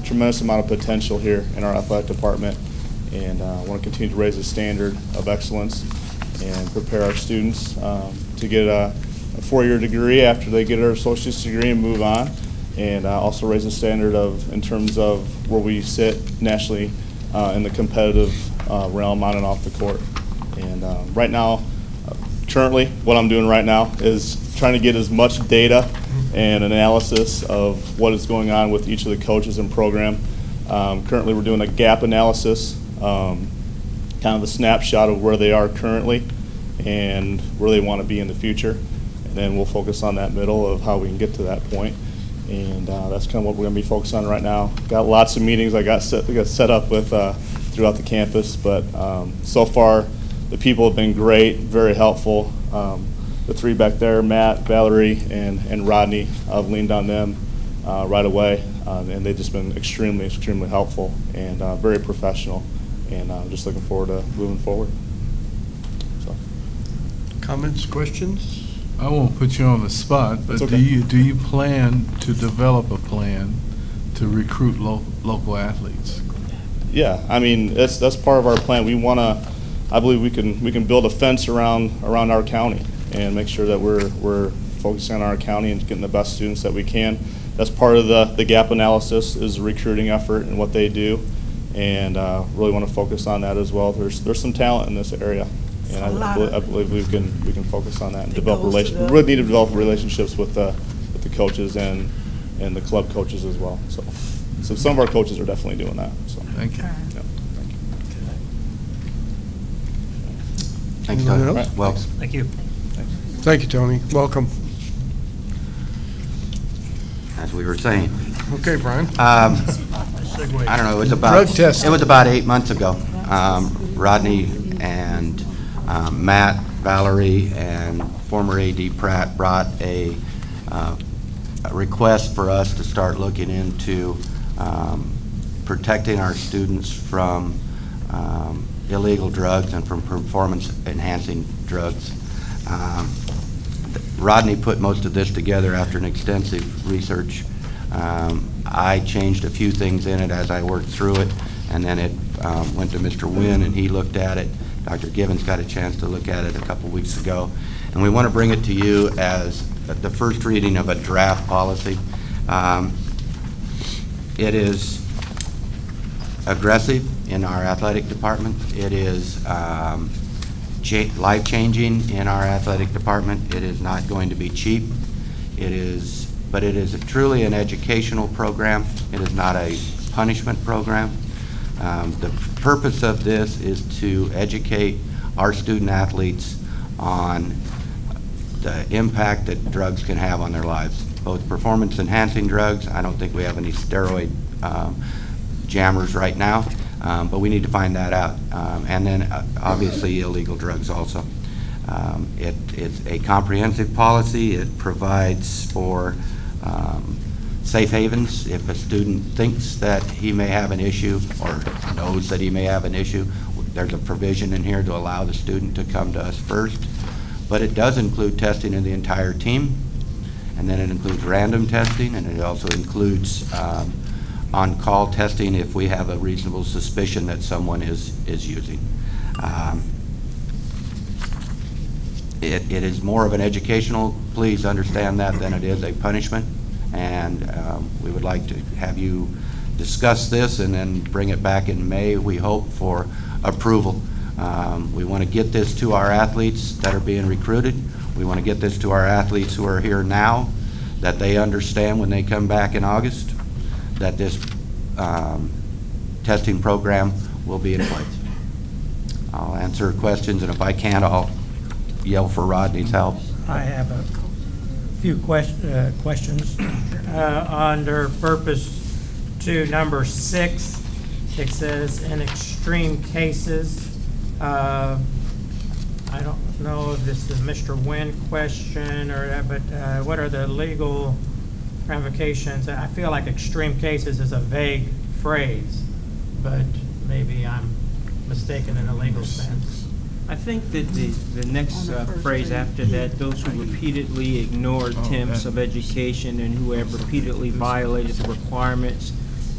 tremendous amount of potential here in our athletic department, and want to continue to raise the standard of excellence and prepare our students to get a four-year degree after they get their associate's degree and move on, and also raise the standard in terms of where we sit nationally in the competitive realm on and off the court. And right now, currently, what I'm doing right now is trying to get as much data and analysis of what is going on with each of the coaches and program. Currently, we're doing a gap analysis, kind of a snapshot of where they are currently and where they want to be in the future. And then we'll focus on that middle of how we can get to that point. And that's kind of what we're going to be focused on right now. Got lots of meetings I got set up with throughout the campus, but so far the people have been great, very helpful. The three back there, Matt, Valerie, and Rodney, I've leaned on them right away, and they've just been extremely, extremely helpful and very professional, and I'm just looking forward to moving forward. So. Comments, questions? I won't put you on the spot, but okay. do you plan to develop a plan to recruit local athletes? Yeah, I mean that's part of our plan. We want to. I believe we can build a fence around our county and make sure that we're focusing on our county and getting the best students that we can. That's part of the gap analysis is the recruiting effort and what they do, and really want to focus on that as well. There's some talent in this area, and I believe we can focus on that and develop relationships. We really need to develop relationships with the coaches and the club coaches as well. So some of our coaches are definitely doing that. So thank you. Yeah. Thanks, Tony. Anyone else? Well, Thank you. Thank you, Tony. Welcome. as we were saying. Okay, Brian. I don't know, it was about, Drug testing. it was about 8 months ago. Rodney and Matt, Valerie, and former AD Pratt brought a request for us to start looking into protecting our students from illegal drugs and from performance-enhancing drugs. Rodney put most of this together after an extensive research. I changed a few things in it as I worked through it, and then it went to Mr. Wynn, and he looked at it. Dr. Givens got a chance to look at it a couple weeks ago. And we want to bring it to you as the first reading of a draft policy. It is aggressive in our athletic department. It is life-changing in our athletic department. It is not going to be cheap. But it is truly an educational program. It is not a punishment program. The purpose of this is to educate our student athletes on the impact that drugs can have on their lives, both performance-enhancing drugs. I don't think we have any steroid jammers right now, but we need to find that out. And then obviously illegal drugs also. It's a comprehensive policy. It provides for safe havens. If a student thinks that he may have an issue or knows that he may have an issue, there's a provision in here to allow the student to come to us first. But it does include testing of the entire team, and then it includes random testing, and it also includes on-call testing if we have a reasonable suspicion that someone is using. It is more of an educational, please understand that, than it is a punishment. And we would like to have you discuss this and then bring it back in May, we hope, for approval. We want to get this to our athletes that are being recruited. We want to get this to our athletes who are here now, that they understand when they come back in August that this testing program will be in place. I'll answer questions, and if I can't, I'll yell for Rodney's help. I have a few questions. Under purpose 2, number 6, it says in extreme cases. I don't know if this is a Mr. Wynn question or that, but what are the legal ramifications? I feel like extreme cases is a vague phrase, but maybe I'm mistaken in a legal sense. I think that the next phrase after that, those who repeatedly ignore attempts of education and who have repeatedly violated the requirements,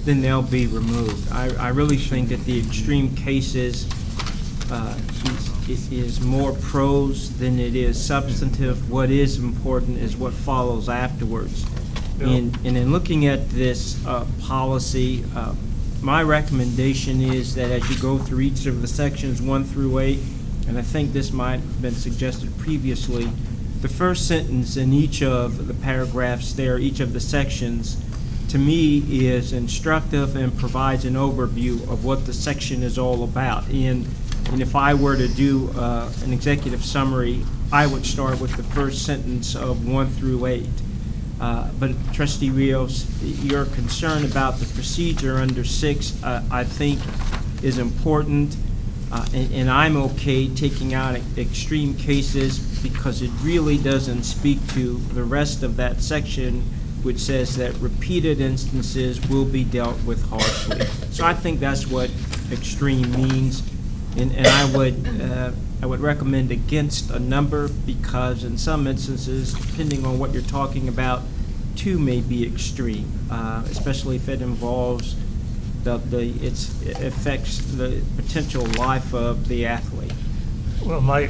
then they'll be removed. I really think that the extreme cases is more prose than it is substantive. What is important is what follows afterwards. And in looking at this policy, my recommendation is that as you go through each of the sections 1 through 8, and I think this might have been suggested previously, the first sentence in each of the paragraphs there, each of the sections, to me is instructive and provides an overview of what the section is all about. And if I were to do an executive summary, I would start with the first sentence of 1 through 8. But Trustee Rios, your concern about the procedure under 6, I think is important. And I'm okay taking out extreme cases because it really doesn't speak to the rest of that section, which says that repeated instances will be dealt with harshly. So I think that's what extreme means, and I would recommend against a number because in some instances, depending on what you're talking about, 2 may be extreme, especially if it involves it affects the potential life of the athlete. Well, my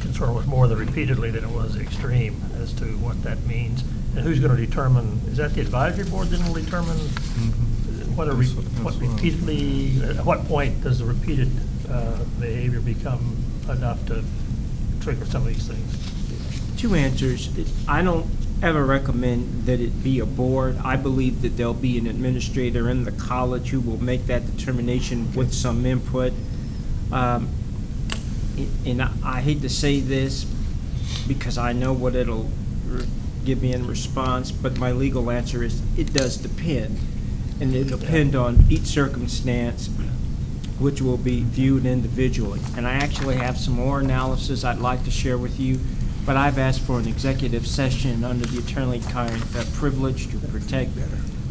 concern was more the repeatedly than it was the extreme as to what that means. And who's going to determine, is that the advisory board that will determine what repeatedly, at what point does the repeated behavior become enough to trigger some of these things? 2 answers. I don't ever recommend that it be a board. I believe that there'll be an administrator in the college who will make that determination with some input. And I hate to say this because I know what it'll give me in response, but my legal answer is it does depend. And it'll depend on each circumstance, which will be viewed individually. And I actually have some more analysis I'd like to share with you, but I've asked for an executive session under the attorney-client privilege to protect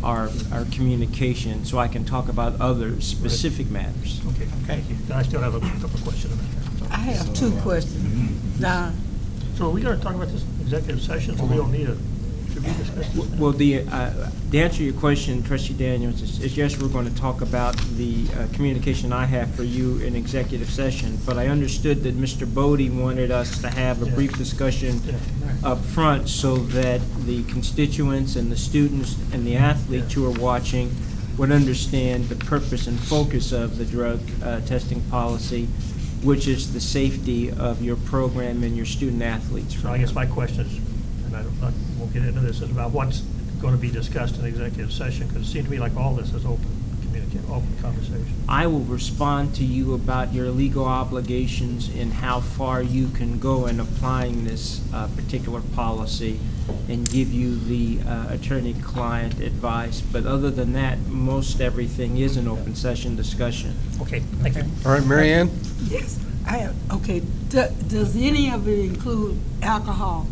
our communication so I can talk about other specific matters. Okay, thank you. I still have a couple of questions about that. So. I have 2 questions. Don. So are we going to talk about this executive session, so we don't need should we discuss this? Well, the answer to your question, Trustee Daniels, is yes, we're going to talk about the communication I have for you in executive session, but I understood that Mr. Bodie wanted us to have a brief discussion up front so that the constituents and the students and the athletes who are watching would understand the purpose and focus of the drug testing policy, which is the safety of your program and your student athletes. So I guess my question is, and I won't get into this, is about what's going to be discussed in executive session, because it seems to me like all this is open conversation. I will respond to you about your legal obligations and how far you can go in applying this particular policy and give you the attorney-client advice. But other than that, most everything is an open session discussion. Okay, thank you. All right, Mary Ann? Yes, I have, okay. Does any of it include alcohol?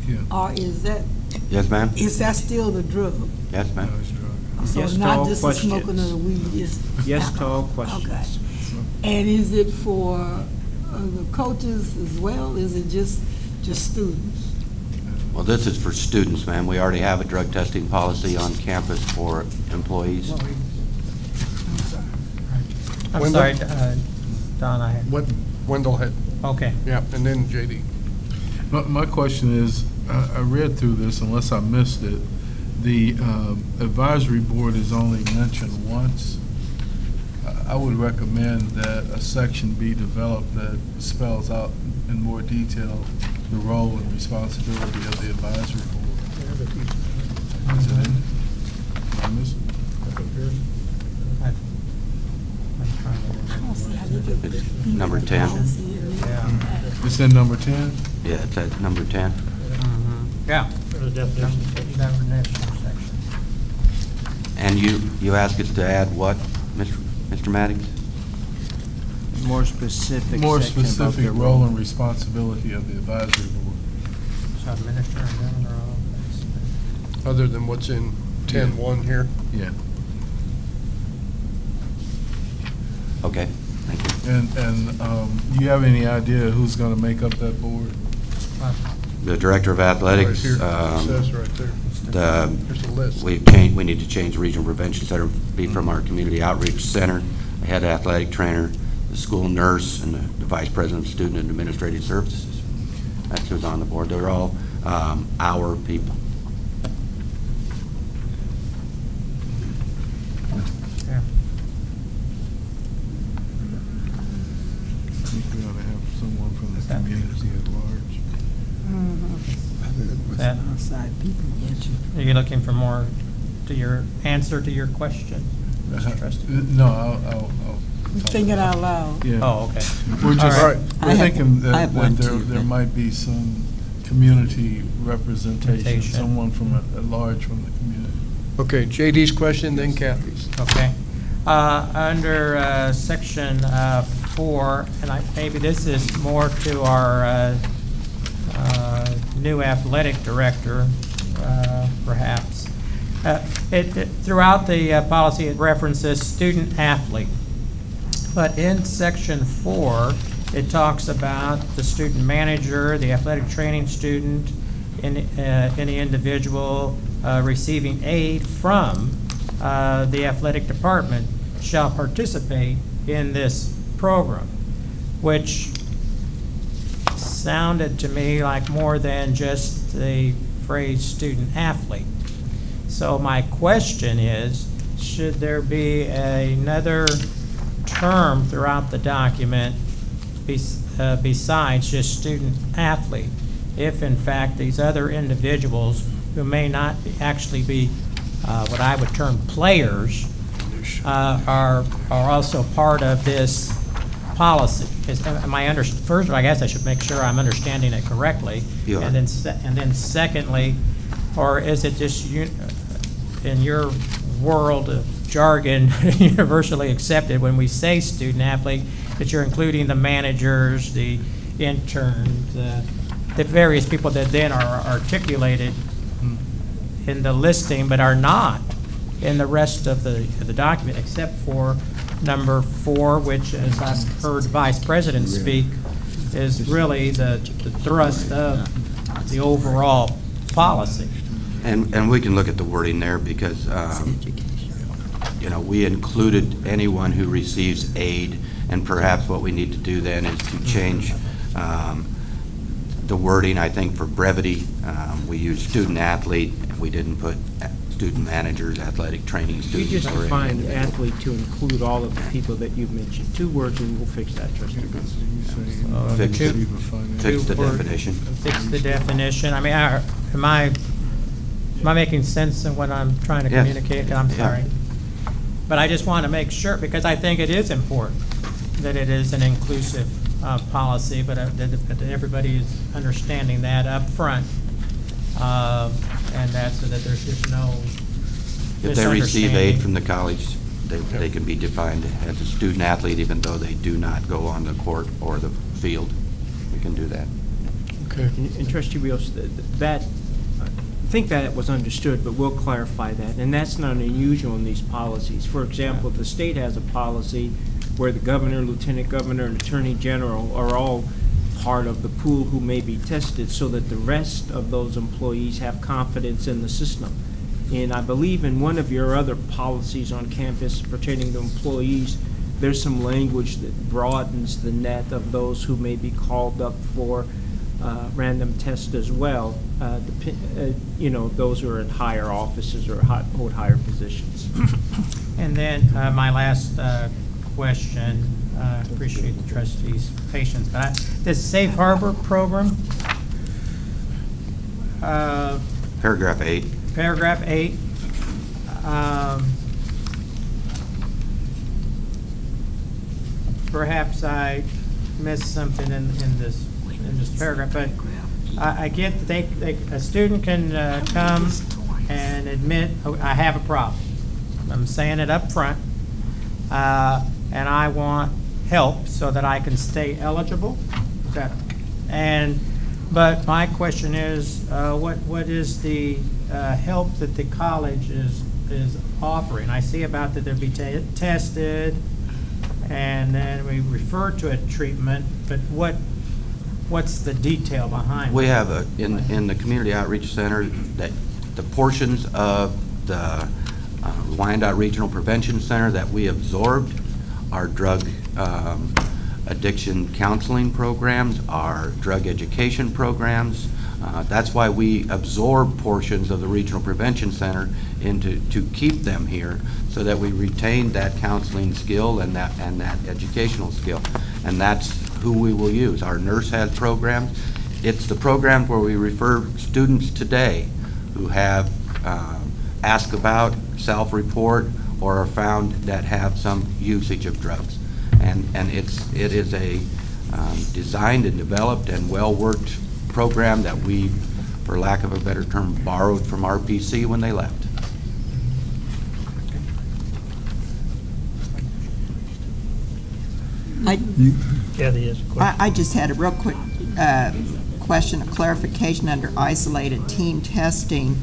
Yeah. Or is that? Yes, ma'am? Is that still the drug? Yes, ma'am. So Yes to not all just the questions. smoking of the weed, it's Yes to alcohol. all questions. Okay. And is it for the coaches as well? Is it just students? Well, this is for students, ma'am. We already have a drug testing policy on campus for employees. I'm sorry, Don, I had. Wendell had. Okay. Yeah, and then JD. My question is, I read through this, unless I missed it, the advisory board is only mentioned once. I would recommend that a section be developed that spells out in more detail the role and responsibility of the advisory board. Is it in? Did I miss it? Number 10. Yeah. It's in number 10? Yeah, it's at number 10. Yeah. Definition section. And you asked us to add what, Mr. Maddox? More specific. More section about specific their role and responsibility of the advisory board. So administer and general. Other than what's in 10-1 here? Yeah. Okay, thank you. And do you have any idea who's going to make up that board? The Director of Athletics. Right here. It says right there. There's a list. We need to change the Regional Prevention Center, be from our Community Outreach Center, the head athletic trainer, the school nurse, and the Vice President of Student and Administrative Services. That's who's on the board. They're all our people. Yeah. I think we ought to have someone from the community at large. Are you looking for more to your answer to your question, Mr. Trustee? No, I'll Thinking out loud. Yeah. Oh, okay. We're just, All right. we're thinking I have one that too, there but- might be some community representation, Representation. someone from at large from the community. Okay, JD's question, then Kathy's. Okay. Under section 4, and maybe this is more to our new athletic director, perhaps. Throughout the policy, it references student athlete. But in section 4, it talks about the student manager, the athletic training student, any individual receiving aid from the athletic department shall participate in this program, which sounded to me like more than just the phrase student athlete. So my question is, should there be another term throughout the document besides just student athlete, if in fact these other individuals who may not actually be what I would term players are also part of this policy? First of all, I guess I should make sure I'm understanding it correctly. You are. And then secondly, or is it just in your world of jargon universally accepted when we say student athlete that you're including the managers, the interns, the various people that then are articulated in the listing but are not in the rest of the document, except for number 4, which, as I've heard the Vice President speak, is really the thrust of the overall policy. And we can look at the wording there because, we included anyone who receives aid, and perhaps what we need to do then is to change the wording. I think for brevity, we used student athlete, and we didn't put student managers, athletic training You students. just or define anything. athlete to include all of the people that you've mentioned. 2 words and we'll fix that, Trustee. Fix two- the two word- definition. Fix the definition. I mean, am I making sense in what I'm trying to Yes. communicate? I'm Yeah. sorry. But I just want to make sure, because I think it is important that it is an inclusive policy, but that everybody is understanding that up front, and that so that there's just no If they receive aid misunderstanding. from the college, they can be defined as a student athlete even though they do not go on the court or the field. We can do that. Okay. And Trustee Rios, I think that was understood, but we'll clarify that. And that's not unusual in these policies. For example, the state has a policy where the governor, lieutenant governor, and attorney general are all part of the pool who may be tested so that the rest of those employees have confidence in the system. And I believe in one of your other policies on campus pertaining to employees, there's some language that broadens the net of those who may be called up for random tests as well, those who are in higher offices or hold higher positions. And then my last question, appreciate the trustees' patience, but this safe harbor program, Paragraph 8. paragraph 8, perhaps I missed something in this paragraph, but I get that a student can come and admit, oh, I have a problem. I'm saying it up front, and I want help so that I can stay eligible. But my question is, what is the help that the college is offering? I see about that they'll be tested and then we refer to it treatment, but what's the detail behind it? We have in the Community Outreach Center that the portions of the Wyandotte Regional Prevention Center that we absorbed are drug addiction counseling programs, our drug education programs. That's why we absorb portions of the Regional Prevention Center to keep them here, so that we retain that counseling skill and that educational skill. And that's who we will use. Our nurse has programs. It's the programs where we refer students today who have asked about, self-report, or are found that have some usage of drugs. And it is a designed and developed and well-worked program that we, for lack of a better term, borrowed from RPC when they left. Kathy has a question. I just had a real quick question, a clarification under isolated team testing.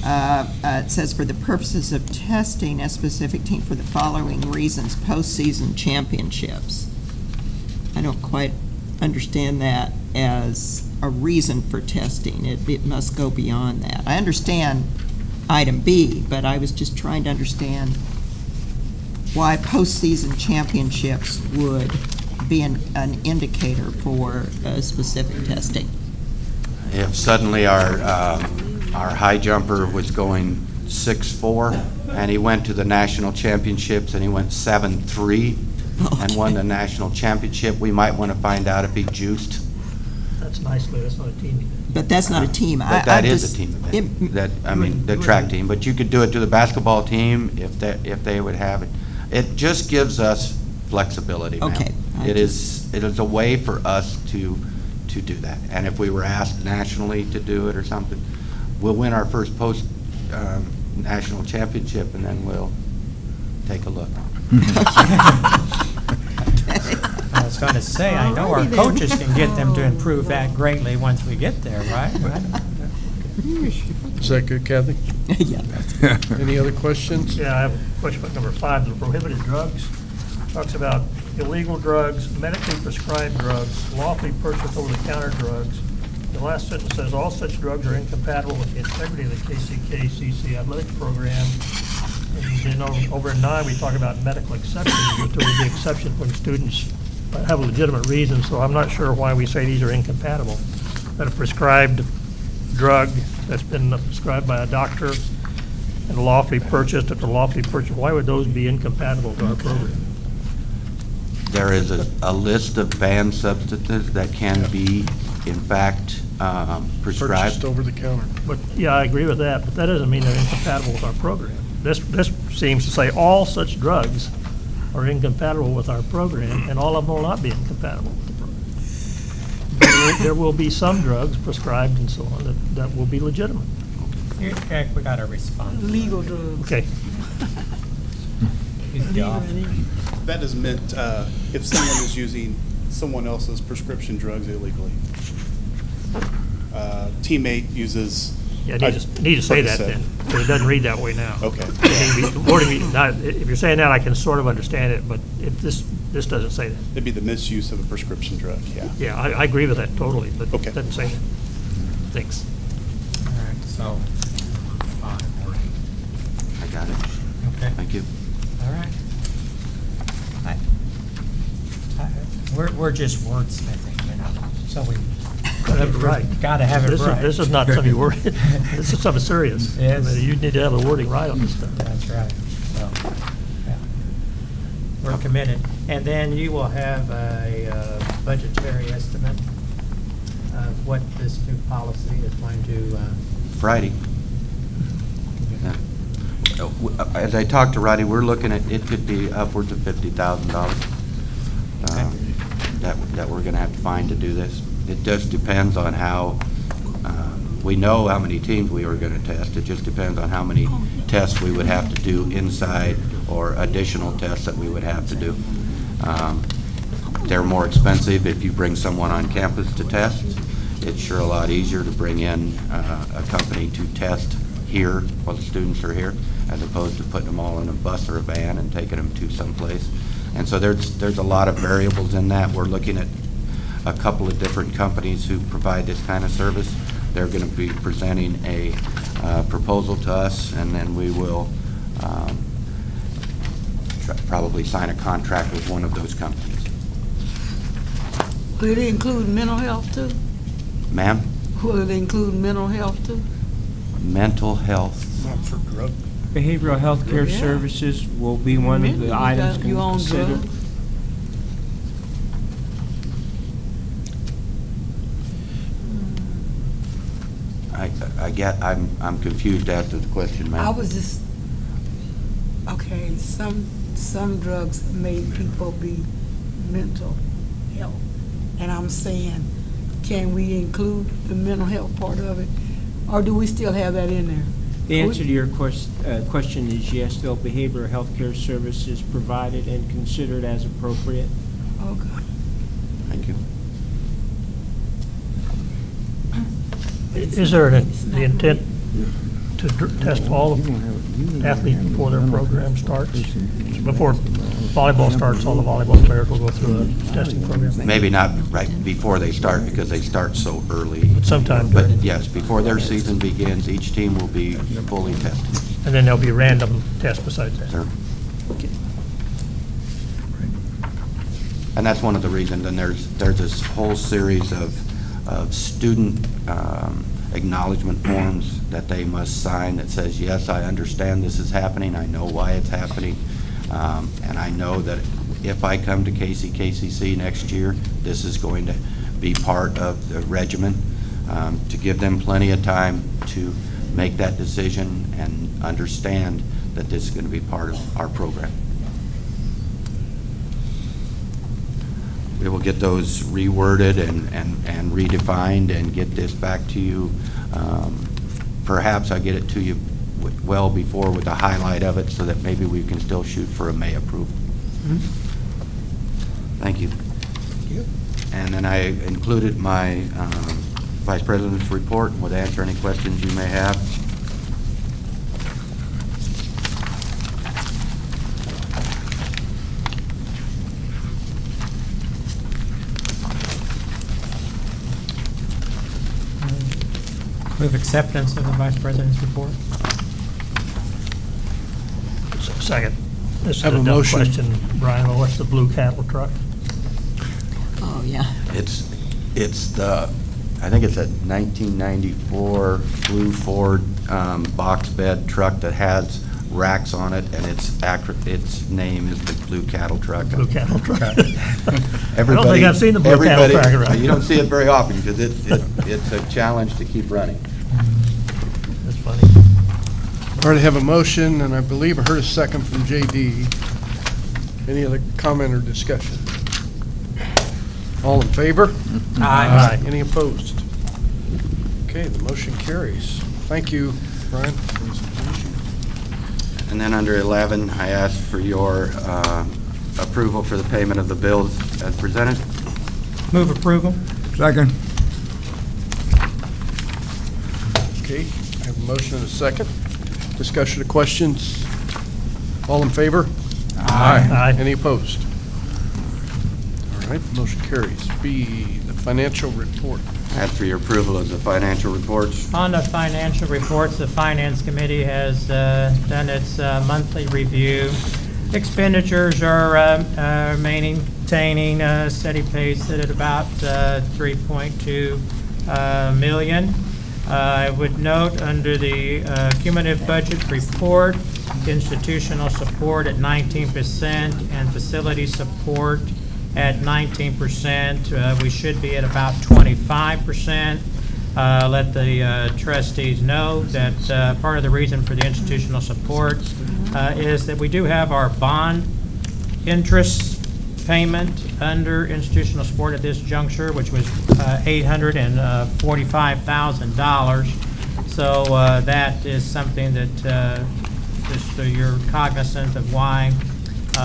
It says for the purposes of testing a specific team for the following reasons, postseason championships. I don't quite understand that as a reason for testing. It must go beyond that. I understand item B, but I was just trying to understand why postseason championships would be an indicator for specific testing. If suddenly our high jumper was going 6'4", and he went to the national championships and he went 7'3", and won the national championship, we might want to find out if he juiced. That's nicely, that's not a team event. But that's not a team. But that is a team event. The track team. But you could do it to the basketball team if they would have it. It just gives us flexibility, ma'am. Okay. It is a way for us to do that. And if we were asked nationally to do it or something, we'll win our first national championship, and then we'll take a look. I was going to say, I know our coaches can get them to improve that greatly once we get there, right? Is that good, Kathy? Yeah. Any other questions? Yeah, I have a question about number 5, the prohibited drugs. Talks about illegal drugs, medically prescribed drugs, lawfully purchased over-the-counter drugs. The last sentence says, all such drugs are incompatible with the integrity of the KCKCC athletic program. And then over in 9, we talk about medical exceptions, but there would be exceptions when students have a legitimate reason, so I'm not sure why we say these are incompatible. That a prescribed drug that's been prescribed by a doctor and lawfully purchased, if they're lawfully purchased, why would those be incompatible with our program? There is a list of banned substances that can be, in fact, prescribed. Purchased over the counter. But, yeah, I agree with that, but that doesn't mean they're incompatible with our program. This seems to say all such drugs are incompatible with our program, and all of them will not be incompatible with the program. There will be some drugs prescribed and so on that will be legitimate. Okay, we got a response. Legal drugs. Okay. That is meant if someone is using someone else's prescription drugs illegally. Teammate uses. Yeah, need to say that then, because it doesn't read that way now. Okay. If you're saying that, I can sort of understand it, but if this doesn't say that. It'd be the misuse of a prescription drug, yeah. Yeah, I agree with that totally, but Okay. it doesn't say that. Thanks. All right, so, 5 working. I got it. Okay. Thank you. All right. We're just wordsmithing, you know, so we Gotta have it right. Gotta have it right. This is not something word. This is something serious. Yes. I mean, you need to have the wording right on this stuff. That's right. So, yeah. We're committed. And then you will have a budgetary estimate of what this new policy is going to. Friday. As I talked to Roddy, we're looking at, it could be upwards of $50,000 that we're going to have to find to do this. It just depends on how, we know how many teams we were going to test. It just depends on how many tests we would have to do inside or additional tests that we would have to do. They're more expensive if you bring someone on campus to test. It's sure a lot easier to bring in a company to test here while the students are here, as opposed to putting them all in a bus or a van and taking them to someplace. And so there's a lot of variables in that. We're looking at a couple of different companies who provide this kind of service. They're going to be presenting a proposal to us, and then we will probably sign a contract with one of those companies. Will it include mental health too? Ma'am? Will it include mental health too? Mental health. Not for drug. Behavioral health care services will be one of the items considered. I'm confused as to the question, ma'am. I was just, okay, some drugs make people be mental health. And I'm saying, can we include the mental health part of it? Or do we still have that in there? The answer to your question is yes, there'll behavioral health care services provided and considered as appropriate. Okay. Thank you. Is there the intent to test all athletes before their program starts? Before volleyball starts, all the volleyball players will go through a testing program? Maybe not right before they start, because they start so early. But sometime But during. yes, before their season begins, each team will be fully tested. And then there'll be random tests besides that? Sir. And that's one of the reasons, and there's this whole series of student acknowledgement forms that they must sign that says, yes, I understand this is happening, I know why it's happening, and I know that if I come to KCKCC next year, this is going to be part of the regimen, to give them plenty of time to make that decision and understand that this is going to be part of our program. We will get those reworded and redefined and get this back to you. Perhaps I get it to you well before with the highlight of it so that maybe we can still shoot for a May approval. Mm-hmm. Thank you. And then I included my Vice President's report and would answer any questions you may have. Move acceptance of the Vice President's report. Second. This is Have a a dumb motion. question, Brian. Well, what's the blue cattle truck? Oh, yeah. It's the, I think it's a 1994 blue Ford box bed truck that has racks on it, and its name is the Blue Cattle Truck. Blue Cattle Truck. I don't think I've seen the Blue Cattle Truck around. You don't see it very often because it's a challenge to keep running. That's funny. All right, I have a motion, and I believe I heard a second from J.D. Any other comment or discussion? All in favor? Aye. Any opposed? Okay, the motion carries. Thank you, Brian. And then under 11, I ask for your approval for the payment of the bills as presented. Move approval. Second. Okay, I have a motion and a second. Discussion or questions? All in favor? Aye. Any opposed? All right, motion carries. B, the financial report. Ask for your approval of the financial reports. On the financial reports, the Finance Committee has done its monthly review. Expenditures are maintaining a steady pace at about 3.2 million. I would note under the cumulative budget report, institutional support at 19% and facility support at 19%. We should be at about 25%. Let the trustees know that part of the reason for the institutional support is that we do have our bond interest payment under institutional support at this juncture, which was $845,000. So that is something that just so you're cognizant of why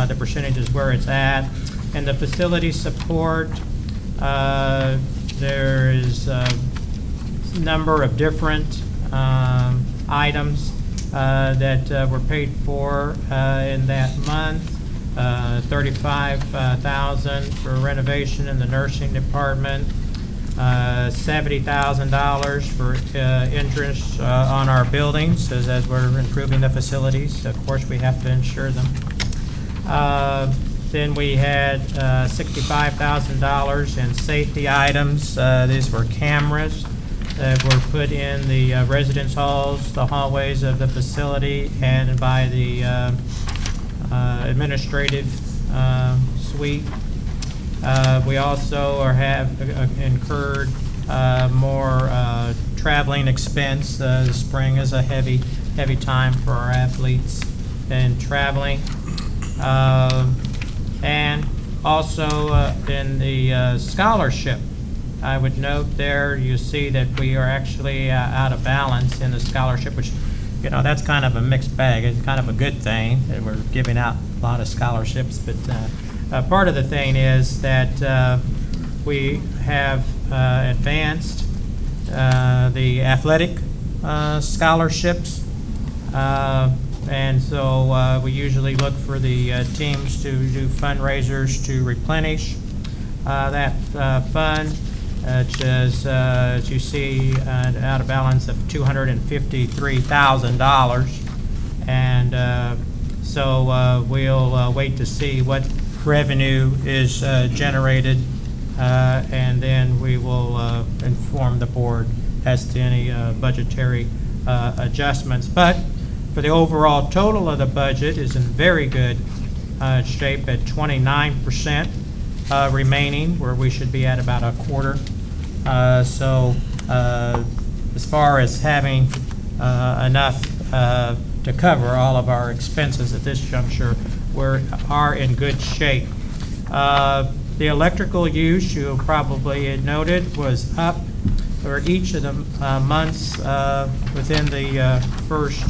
the percentage is where it's at. And the facility support, there is a number of different items that were paid for in that month. $35,000 for renovation in the nursing department, $70,000 for interest on our buildings as we're improving the facilities. Of course, we have to insure them. Then we had $65,000 in safety items. These were cameras that were put in the residence halls, the hallways of the facility, and by the administrative suite. We also have incurred more traveling expense. The spring is a heavy time for our athletes in traveling. And also in the scholarship, I would note there, you see that we are actually out of balance in the scholarship, which, you know, that's kind of a mixed bag. It's kind of a good thing that we're giving out a lot of scholarships, but part of the thing is that we have advanced the athletic scholarships, and so we usually look for the teams to do fundraisers to replenish that fund, which is, as you see, out of balance of $253,000. And so we'll wait to see what revenue is generated, and then we will inform the board as to any budgetary adjustments. But for the overall total of the budget is in very good shape at 29% remaining, where we should be at about a quarter. So as far as having enough to cover all of our expenses at this juncture, we are in good shape. The electrical use, you probably noted, was up for each of the months within the first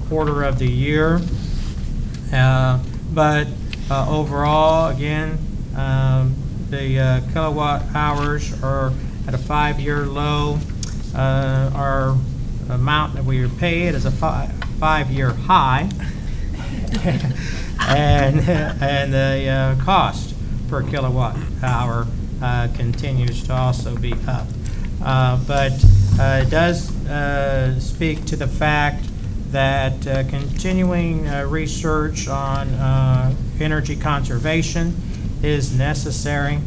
quarter of the year. But overall, again, the kilowatt hours are at a 5-year low. Our amount that we are paid is a 5-year high. and the cost per kilowatt hour continues to also be up. But it does speak to the fact that continuing research on energy conservation is necessary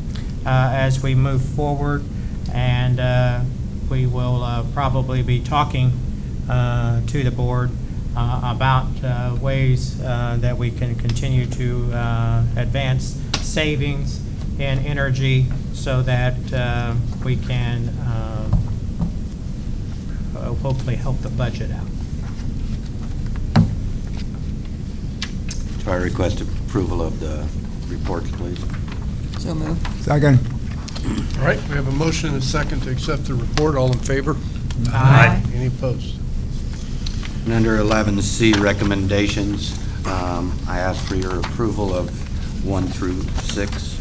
as we move forward, and we will probably be talking to the board about ways that we can continue to advance savings in energy so that we can hopefully help the budget out. So I request approval of the reports, please. So moved. Second. All right, we have a motion and a second to accept the report. All in favor? Aye. Any opposed? And under 11C, recommendations, I ask for your approval of 1 through 6.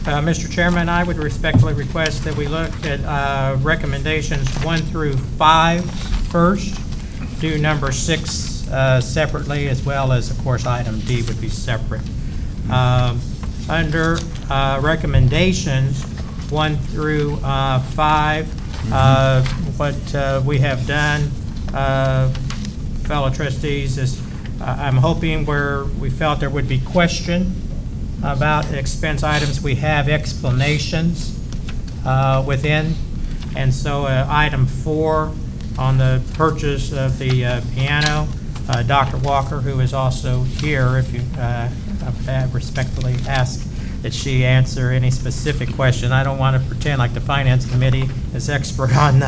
Mr. Chairman, I would respectfully request that we look at recommendations 1 through 5 first, do number 6 separately, as well as, of course, item D would be separate. Under recommendations 1 through 5, what we have done, fellow trustees, is I'm hoping where we felt there would be question about expense items, we have explanations within. And so item 4 on the purchase of the piano, Dr. Walker, who is also here, if you respectfully ask that she answer any specific question. I don't want to pretend like the Finance Committee is expert on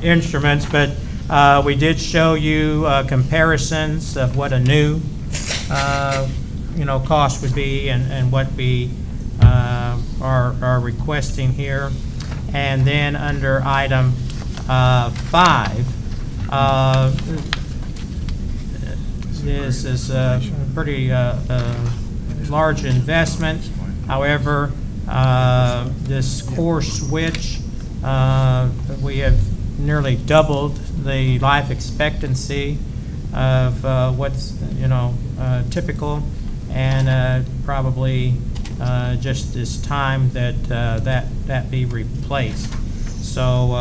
instruments, but we did show you comparisons of what a new cost would be and what we are requesting here. And then under item 5, this is a pretty large investment. However, this core switch, we have nearly doubled the life expectancy of what's, typical, and probably just this time that that be replaced. So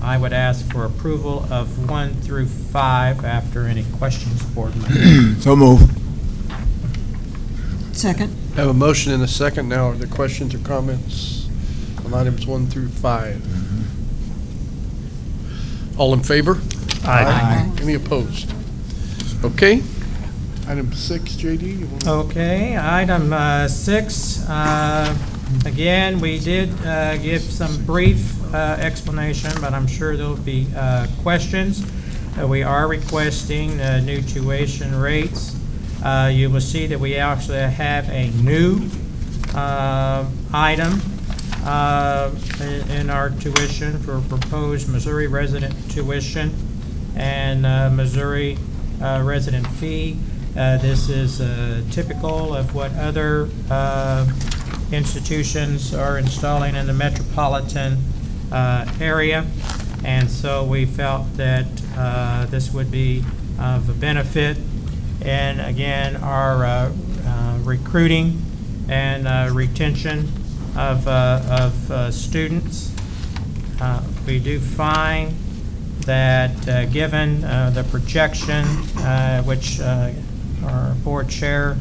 I would ask for approval of 1 through 5 after any questions, board members. So move. Second. Have a motion and a second. Now, are there questions or comments on items 1 through 5? All in favor? Aye. Any opposed? Okay. Item 6, JD. You wanna- Okay, item 6, again, we did give some brief explanation, but I'm sure there'll be questions. We are requesting new tuition rates. You will see that we actually have a new item in our tuition for proposed Missouri resident tuition and Missouri resident fee. This is typical of what other institutions are installing in the metropolitan area, and so we felt that this would be of a benefit. And again, our recruiting and retention of students. We do find that given the projection, which our board chair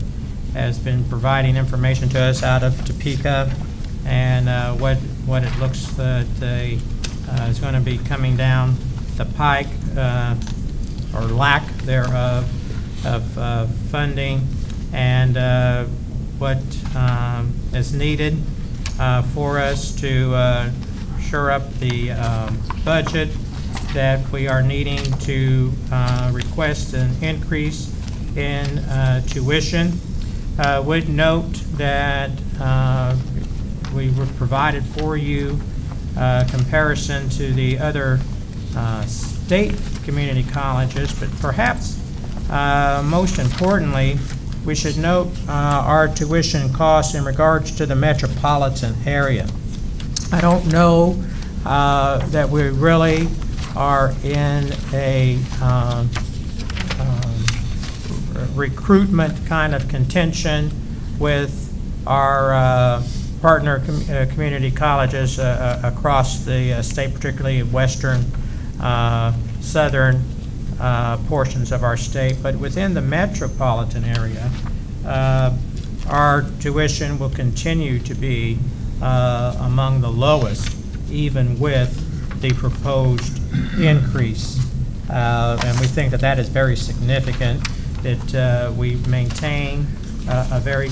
has been providing information to us out of Topeka, and what it looks that is going to be coming down the pike, or lack thereof, of funding, and what is needed for us to shore up the budget, that we are needing to request an increase in tuition. Would note that we were provided for you comparison to the other state community colleges, but perhaps most importantly, we should note our tuition costs in regards to the metropolitan area. I don't know that we really are in a recruitment kind of contention with our partner community colleges across the state, particularly western, southern portions of our state. But within the metropolitan area, our tuition will continue to be among the lowest, even with the proposed increase. And we think that that is very significant, that we maintain a very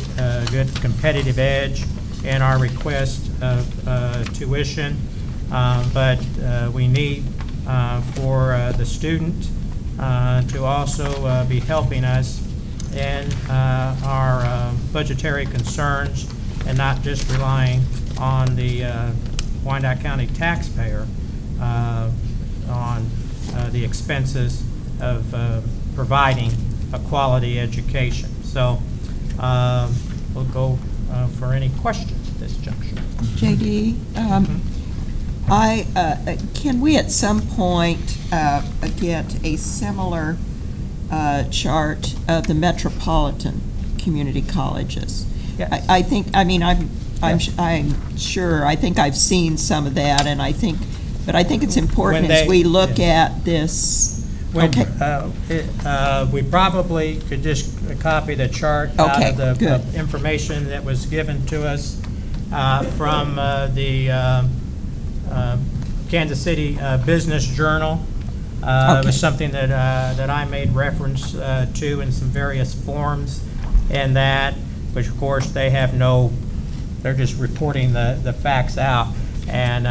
good competitive edge in our request of tuition, but we need for the student to also be helping us in our budgetary concerns, and not just relying on the Wyandotte County taxpayer on the expenses of providing a quality education. So we'll go for any questions at this juncture. JD, can we at some point get a similar chart of the metropolitan community colleges? Yes. I think, I mean, I'm sure, I think I've seen some of that, and I think, but I think it's important as we look at this. Okay. We probably could just copy the chart out of the information that was given to us from the Kansas City Business Journal. It was something that I made reference to in some various forms, and that, which of course they have no, they're just reporting the facts out, and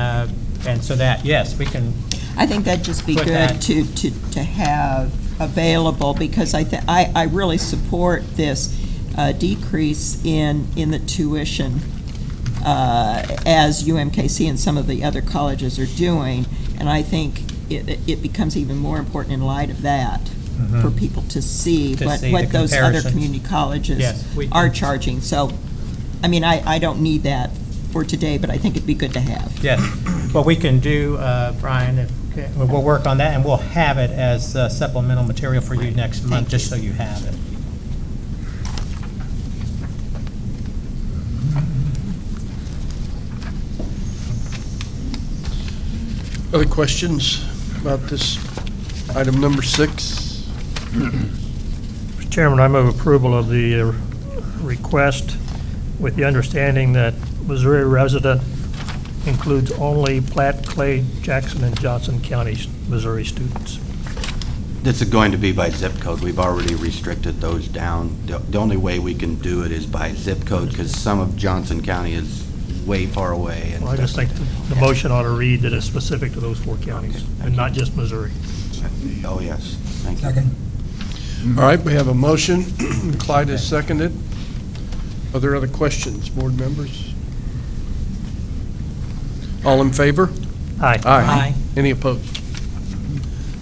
so that, yes, we can. I think that'd just be good to have available, because I really support this decrease in the tuition as UMKC and some of the other colleges are doing, and I think it becomes even more important in light of that for people to see what those other community colleges are charging. So, I mean, I don't need that for today, but I think it'd be good to have. Yes. What we can do, Brian, if Okay, well, we'll work on that, and we'll have it as supplemental material for you next month, just so you have it. Other questions about this item number 6? Mr. Chairman, I move approval of the request with the understanding that Missouri resident includes only Platte, Clay, Jackson, and Johnson counties, Missouri students. This is going to be by zip code. We've already restricted those down. The only way we can do it is by zip code because some of Johnson County is way far away. And Well, I just think the motion ought to read that it's specific to those 4 counties and not just Missouri. Oh, yes. Thank you. All right, we have a motion. Clyde has seconded. Are there other questions, board members? All in favor? Aye. Aye. Any opposed?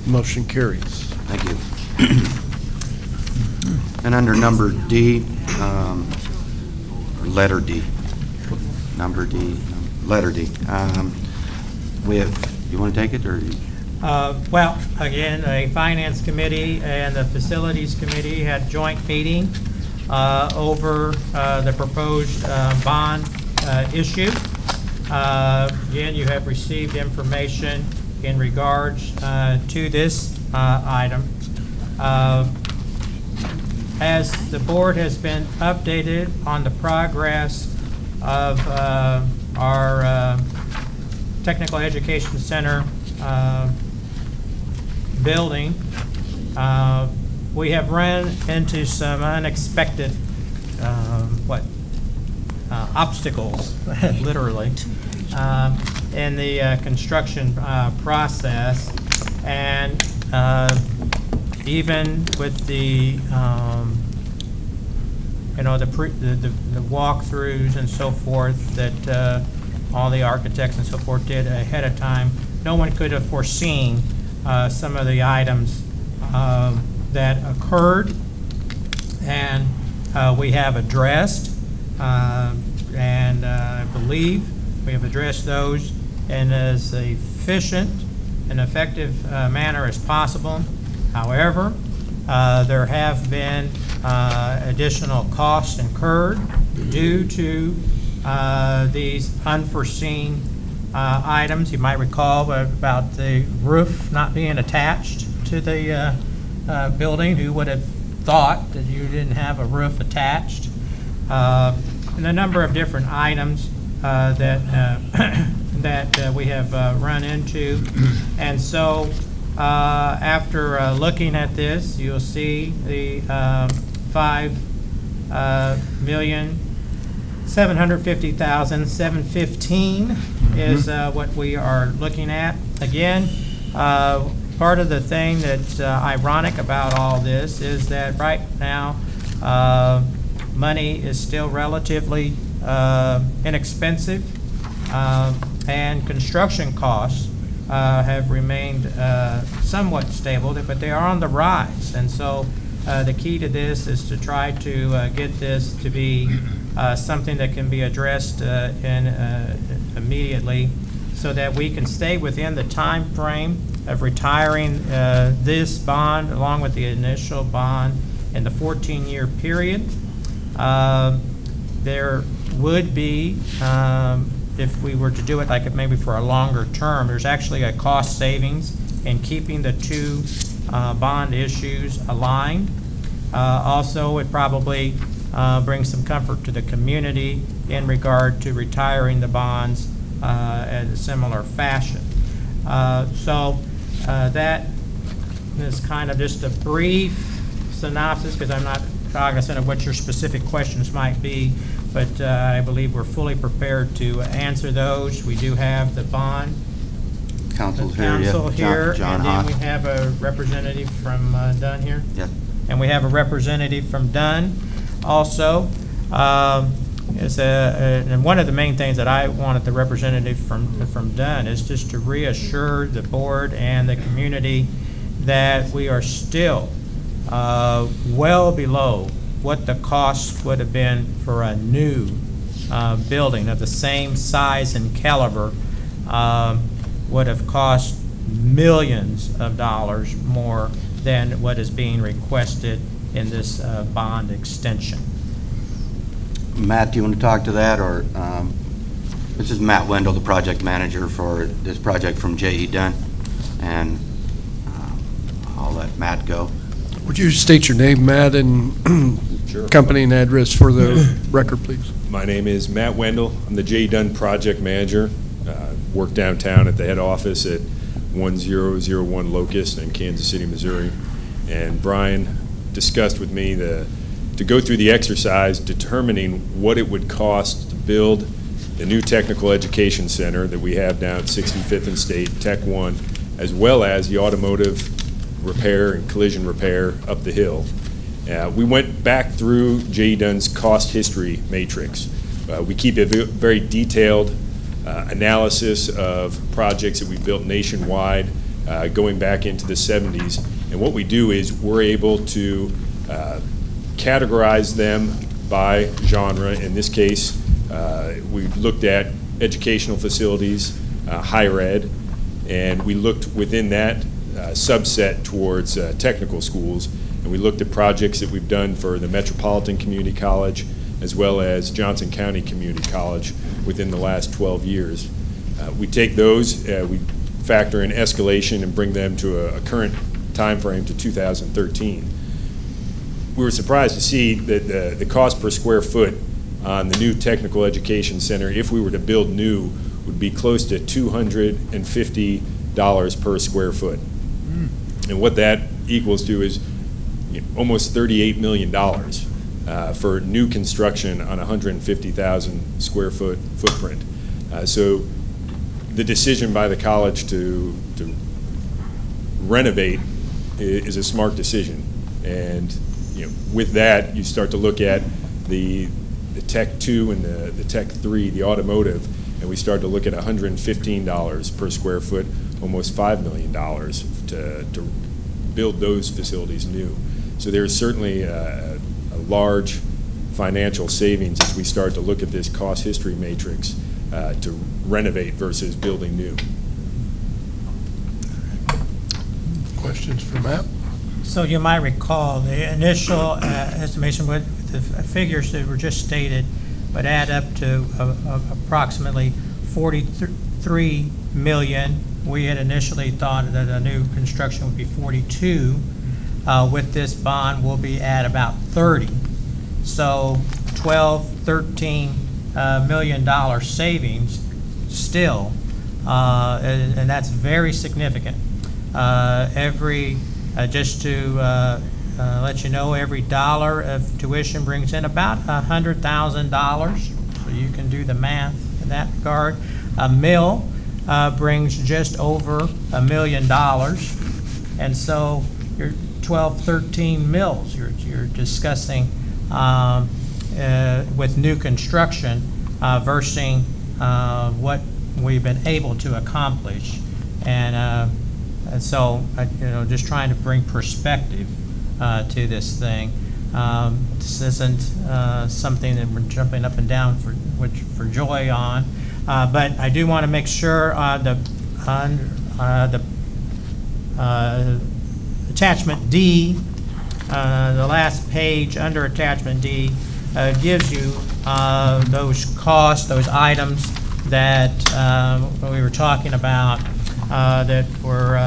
Motion carries. Thank you. And under number D, or letter D, number D, letter D, we have, you want to take it, or? Well, again, a finance committee and the facilities committee had joint meeting over the proposed bond issue. Again, you have received information in regards to this item. As the board has been updated on the progress of our Technical Education Center building, we have run into some unexpected obstacles, literally, in the construction process, and even with the the walkthroughs and so forth that all the architects and so forth did ahead of time, no one could have foreseen some of the items that occurred, and we have addressed, and I believe we have addressed those in as efficient and effective manner as possible. However, there have been additional costs incurred due to these unforeseen items. You might recall about the roof not being attached to the building. Who would have thought that you didn't have a roof attached? And a number of different items that we have run into. And so after looking at this, you'll see the $5,750,715 is what we are looking at. Again, part of the thing that's ironic about all this is that right now money is still relatively inexpensive, and construction costs have remained somewhat stable, but they are on the rise. And so the key to this is to try to get this to be something that can be addressed immediately, so that we can stay within the time frame of retiring this bond along with the initial bond in the 14-year period. There would be, if we were to do it like maybe for a longer term, there's actually a cost savings in keeping the two bond issues aligned. Also, it probably brings some comfort to the community in regard to retiring the bonds in a similar fashion. So that is kind of just a brief synopsis, because I'm not cognizant of what your specific questions might be, but I believe we're fully prepared to answer those. We do have the bond Council here, John and then Haas. we have a representative from Dunn here. Yes. And we have a representative from Dunn also. And one of the main things that I wanted the representative from Dunn is just to reassure the board and the community that we are still well below what the cost would have been for a new building of the same size and caliber would have cost millions of dollars more than what is being requested in this bond extension. Matt, do you want to talk to that, or this is Matt Wendell, the project manager for this project from J.E. Dunn, and I'll let Matt go. Would you state your name, Matt, and Sure. company and address for the record, please? My name is Matt Wendell. I'm the J. Dunn project manager. Work downtown at the head office at 1001 Locust in Kansas City, Missouri. And Brian discussed with me to go through the exercise determining what it would cost to build the new technical education center that we have down at 65th and State, Tech 1, as well as the automotive repair and collision repair up the hill. We went back through J. Dunn's cost history matrix. We keep a very detailed analysis of projects that we built nationwide going back into the 70s. And what we do is we're able to categorize them by genre. In this case, we looked at educational facilities, higher ed, and we looked within that subset towards technical schools. And we looked at projects that we've done for the Metropolitan Community College as well as Johnson County Community College within the last 12 years. We take those, we factor in escalation and bring them to a current time frame to 2013. We were surprised to see that the cost per square foot on the new technical education center, if we were to build new, would be close to $250 per square foot. And what that equals to is almost $38 million for new construction on a 150,000 square foot footprint. So the decision by the college to renovate is a smart decision. And with that, you start to look at the Tech 2 and the Tech 3, the automotive, and we start to look at $115 per square foot, almost $5 million to build those facilities new. So there's certainly a large financial savings as we start to look at this cost history matrix to renovate versus building new. Questions for Matt? So you might recall the initial estimation with the figures that were just stated would add up to approximately $43 million. We had initially thought that a new construction would be 42. With this bond, we'll be at about 30. So 12, $13 million savings still, and that's very significant. Just to let you know, every dollar of tuition brings in about $100,000. So you can do the math in that regard. A mill brings just over $1 million. And so you're 12, 13 mills you're discussing with new construction versus what we've been able to accomplish. And so, just trying to bring perspective to this thing. This isn't something that we're jumping up and down for joy on, but I do want to make sure the attachment D, the last page under attachment D, gives you those costs, those items that we were talking about that were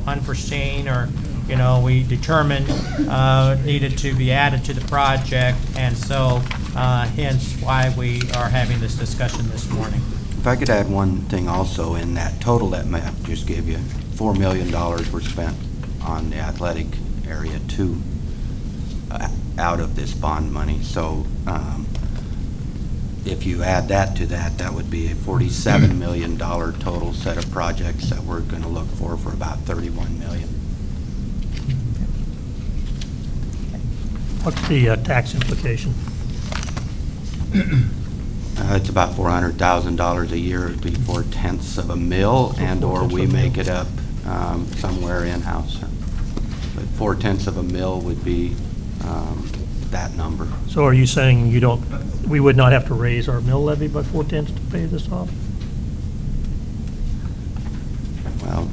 unforeseen, or we determined needed to be added to the project, and so hence why we are having this discussion this morning. If I could add one thing also, in that total that Matt just gave you, $4 million were spent on the athletic area too, out of this bond money. So if you add that to that, that would be a $47 million total set of projects that we're going to look for about $31 million. What's the tax implication? It's about $400,000 a year. It'd be 4/10 of a mil, and or we make it up somewhere in-house. But 4/10 of a mil would be that number. So are you saying we would not have to raise our mill levy by 4/10 to pay this off? Well,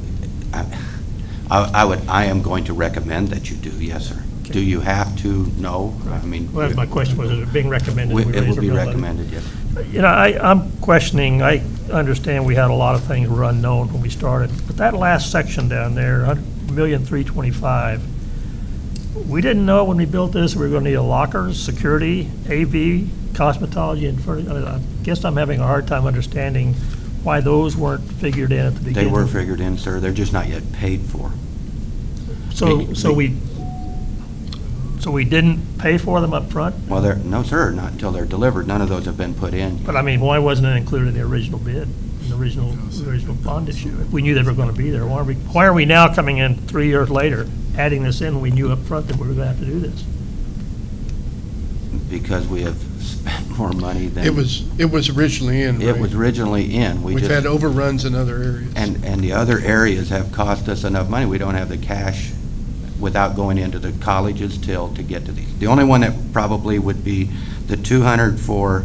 I am going to recommend that you do, yes, sir. Okay. Do you have to? No. I mean. Well, that's my question, was it being recommended? It would be recommended, yes. You know, I'm questioning, I understand we had a lot of things were unknown when we started, but that last section down there, 1,325,000, we didn't know when we built this, we were gonna need a lockers, security, AV, cosmetology, and furniture. I guess I'm having a hard time understanding why those weren't figured in at the beginning. They were figured in, sir. They're just not yet paid for. So we didn't pay for them up front? Well, no, sir, not until they're delivered. None of those have been put in. But I mean, why wasn't it included in the original bid, in the original bond issue? If we knew they were going to be there, why are we now coming in 3 years later, adding this in when we knew up front that we were going to have to do this? Because we have spent more money than. It was originally in, It right? was originally in. We've had overruns in other areas. And the other areas have cost us enough money. We don't have the cash without going into the colleges to get to these. The only one that probably would be the 200 for,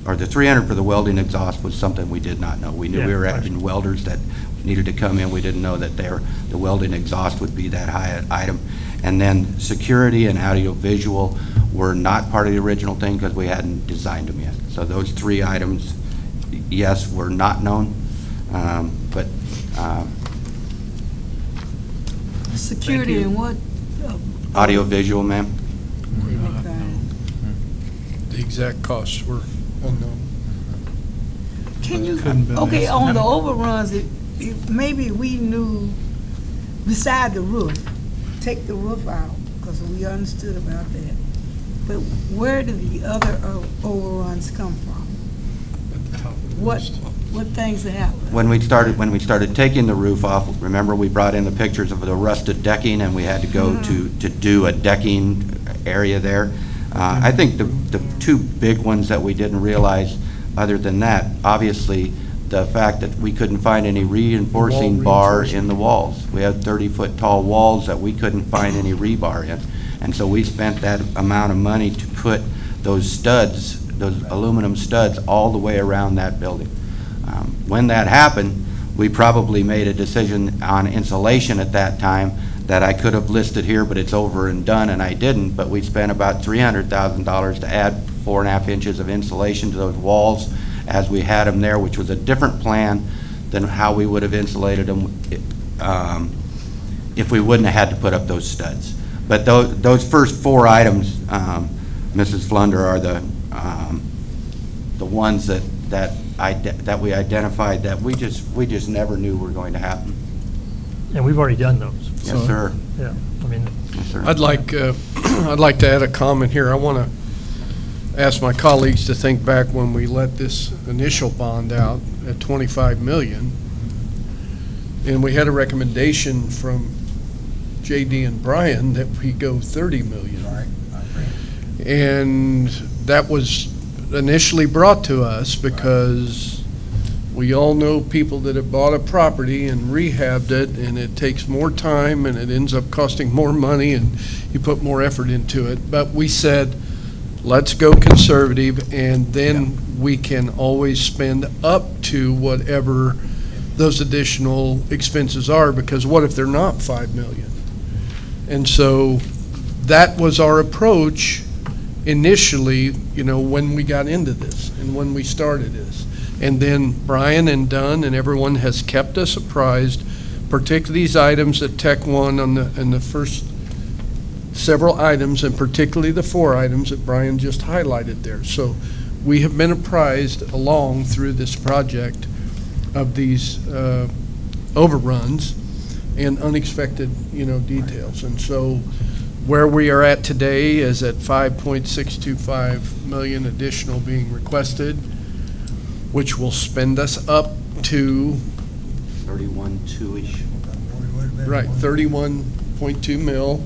or the 300 for the welding exhaust was something we did not know. We knew we were having welders that needed to come in. We didn't know that the welding exhaust would be that high an item. And then security and audio-visual were not part of the original thing because we hadn't designed them yet. So those 3 items, yes, were not known, but security and what? audio-visual, ma'am. The exact costs were unknown. Can you, Couldn't been okay, asked. on the overruns, maybe we knew, beside the roof, take the roof out, because we understood about that. But where do the other overruns come from? What things have happened? When we started taking the roof off, remember we brought in the pictures of the rusted decking and we had to go to do a decking area there. I think the 2 big ones that we didn't realize, other than that, obviously, the fact that we couldn't find any reinforcing bar in the walls. We had 30-foot tall walls that we couldn't find any rebar in. And so we spent that amount of money to put those studs, those aluminum studs, all the way around that building. When that happened, we probably made a decision on insulation at that time that I could have listed here, but it's over and done, and I didn't. But we spent about $300,000 to add 4.5 inches of insulation to those walls as we had them there, which was a different plan than how we would have insulated them if we wouldn't have had to put up those studs. But those first 4 items, Mrs. Flunder, are the ones that we identified that we just never knew were going to happen. And we've already done those. Yes, sir. Yeah, I mean. Yes, sir. I'd like to add a comment here. I want to ask my colleagues to think back when we let this initial bond out at $25 million, and we had a recommendation from J.D. and Brian that we go $30 million. Right. And that was initially brought to us because we all know people that have bought a property and rehabbed it, and it takes more time and it ends up costing more money and you put more effort into it. But we said, let's go conservative, and then we can always spend up to whatever those additional expenses are, because what if they're not $5 million? And so that was our approach initially, when we got into this and when we started this. And then Brian and Dunn and everyone has kept us apprised, particularly these items that Tech won in the first several items, and particularly the 4 items that Brian just highlighted there. So we have been apprised along through this project of these overruns and unexpected, details. And so where we are at today is at $5.625 million additional being requested, which will spend us up to 31.2-ish. right, 31.2 mil,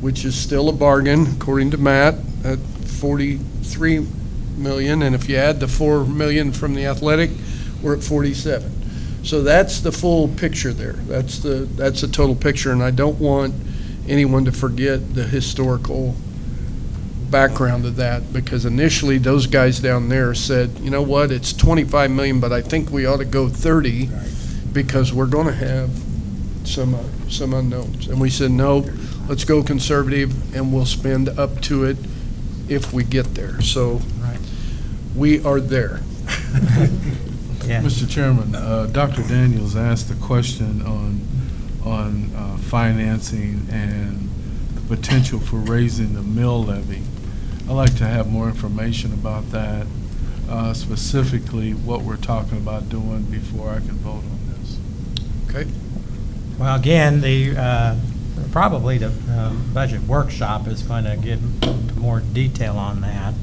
which is still a bargain according to Matt at 43 million, and if you add the 4 million from the athletic, we're at 47. So that's the full picture there. That's the total picture, and I don't want anyone to forget the historical background of that, because initially those guys down there said, you know what, it's 25 million, but I think we ought to go 30. because we're going to have some unknowns. And we said, no, let's go conservative, and we'll spend up to it if we get there. So we are there. Mr. Chairman, Dr. Daniels asked a question on financing and the potential for raising the mill levy. I'd like to have more information about that, specifically what we're talking about doing before I can vote on this. Okay. Well, again, probably the budget workshop is going to give more detail on that.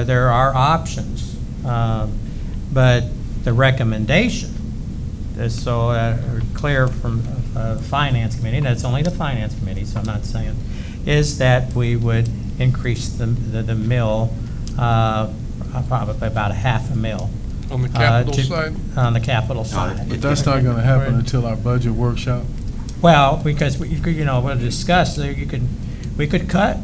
There are options, but the recommendation is so clear from Finance Committee, and it's only the Finance Committee, so I'm not saying, is that we would increase the mill probably about $0.5 On the capital side? On the capital side. But that's not going to happen until our budget workshop? Well, because we'll discuss, we could cut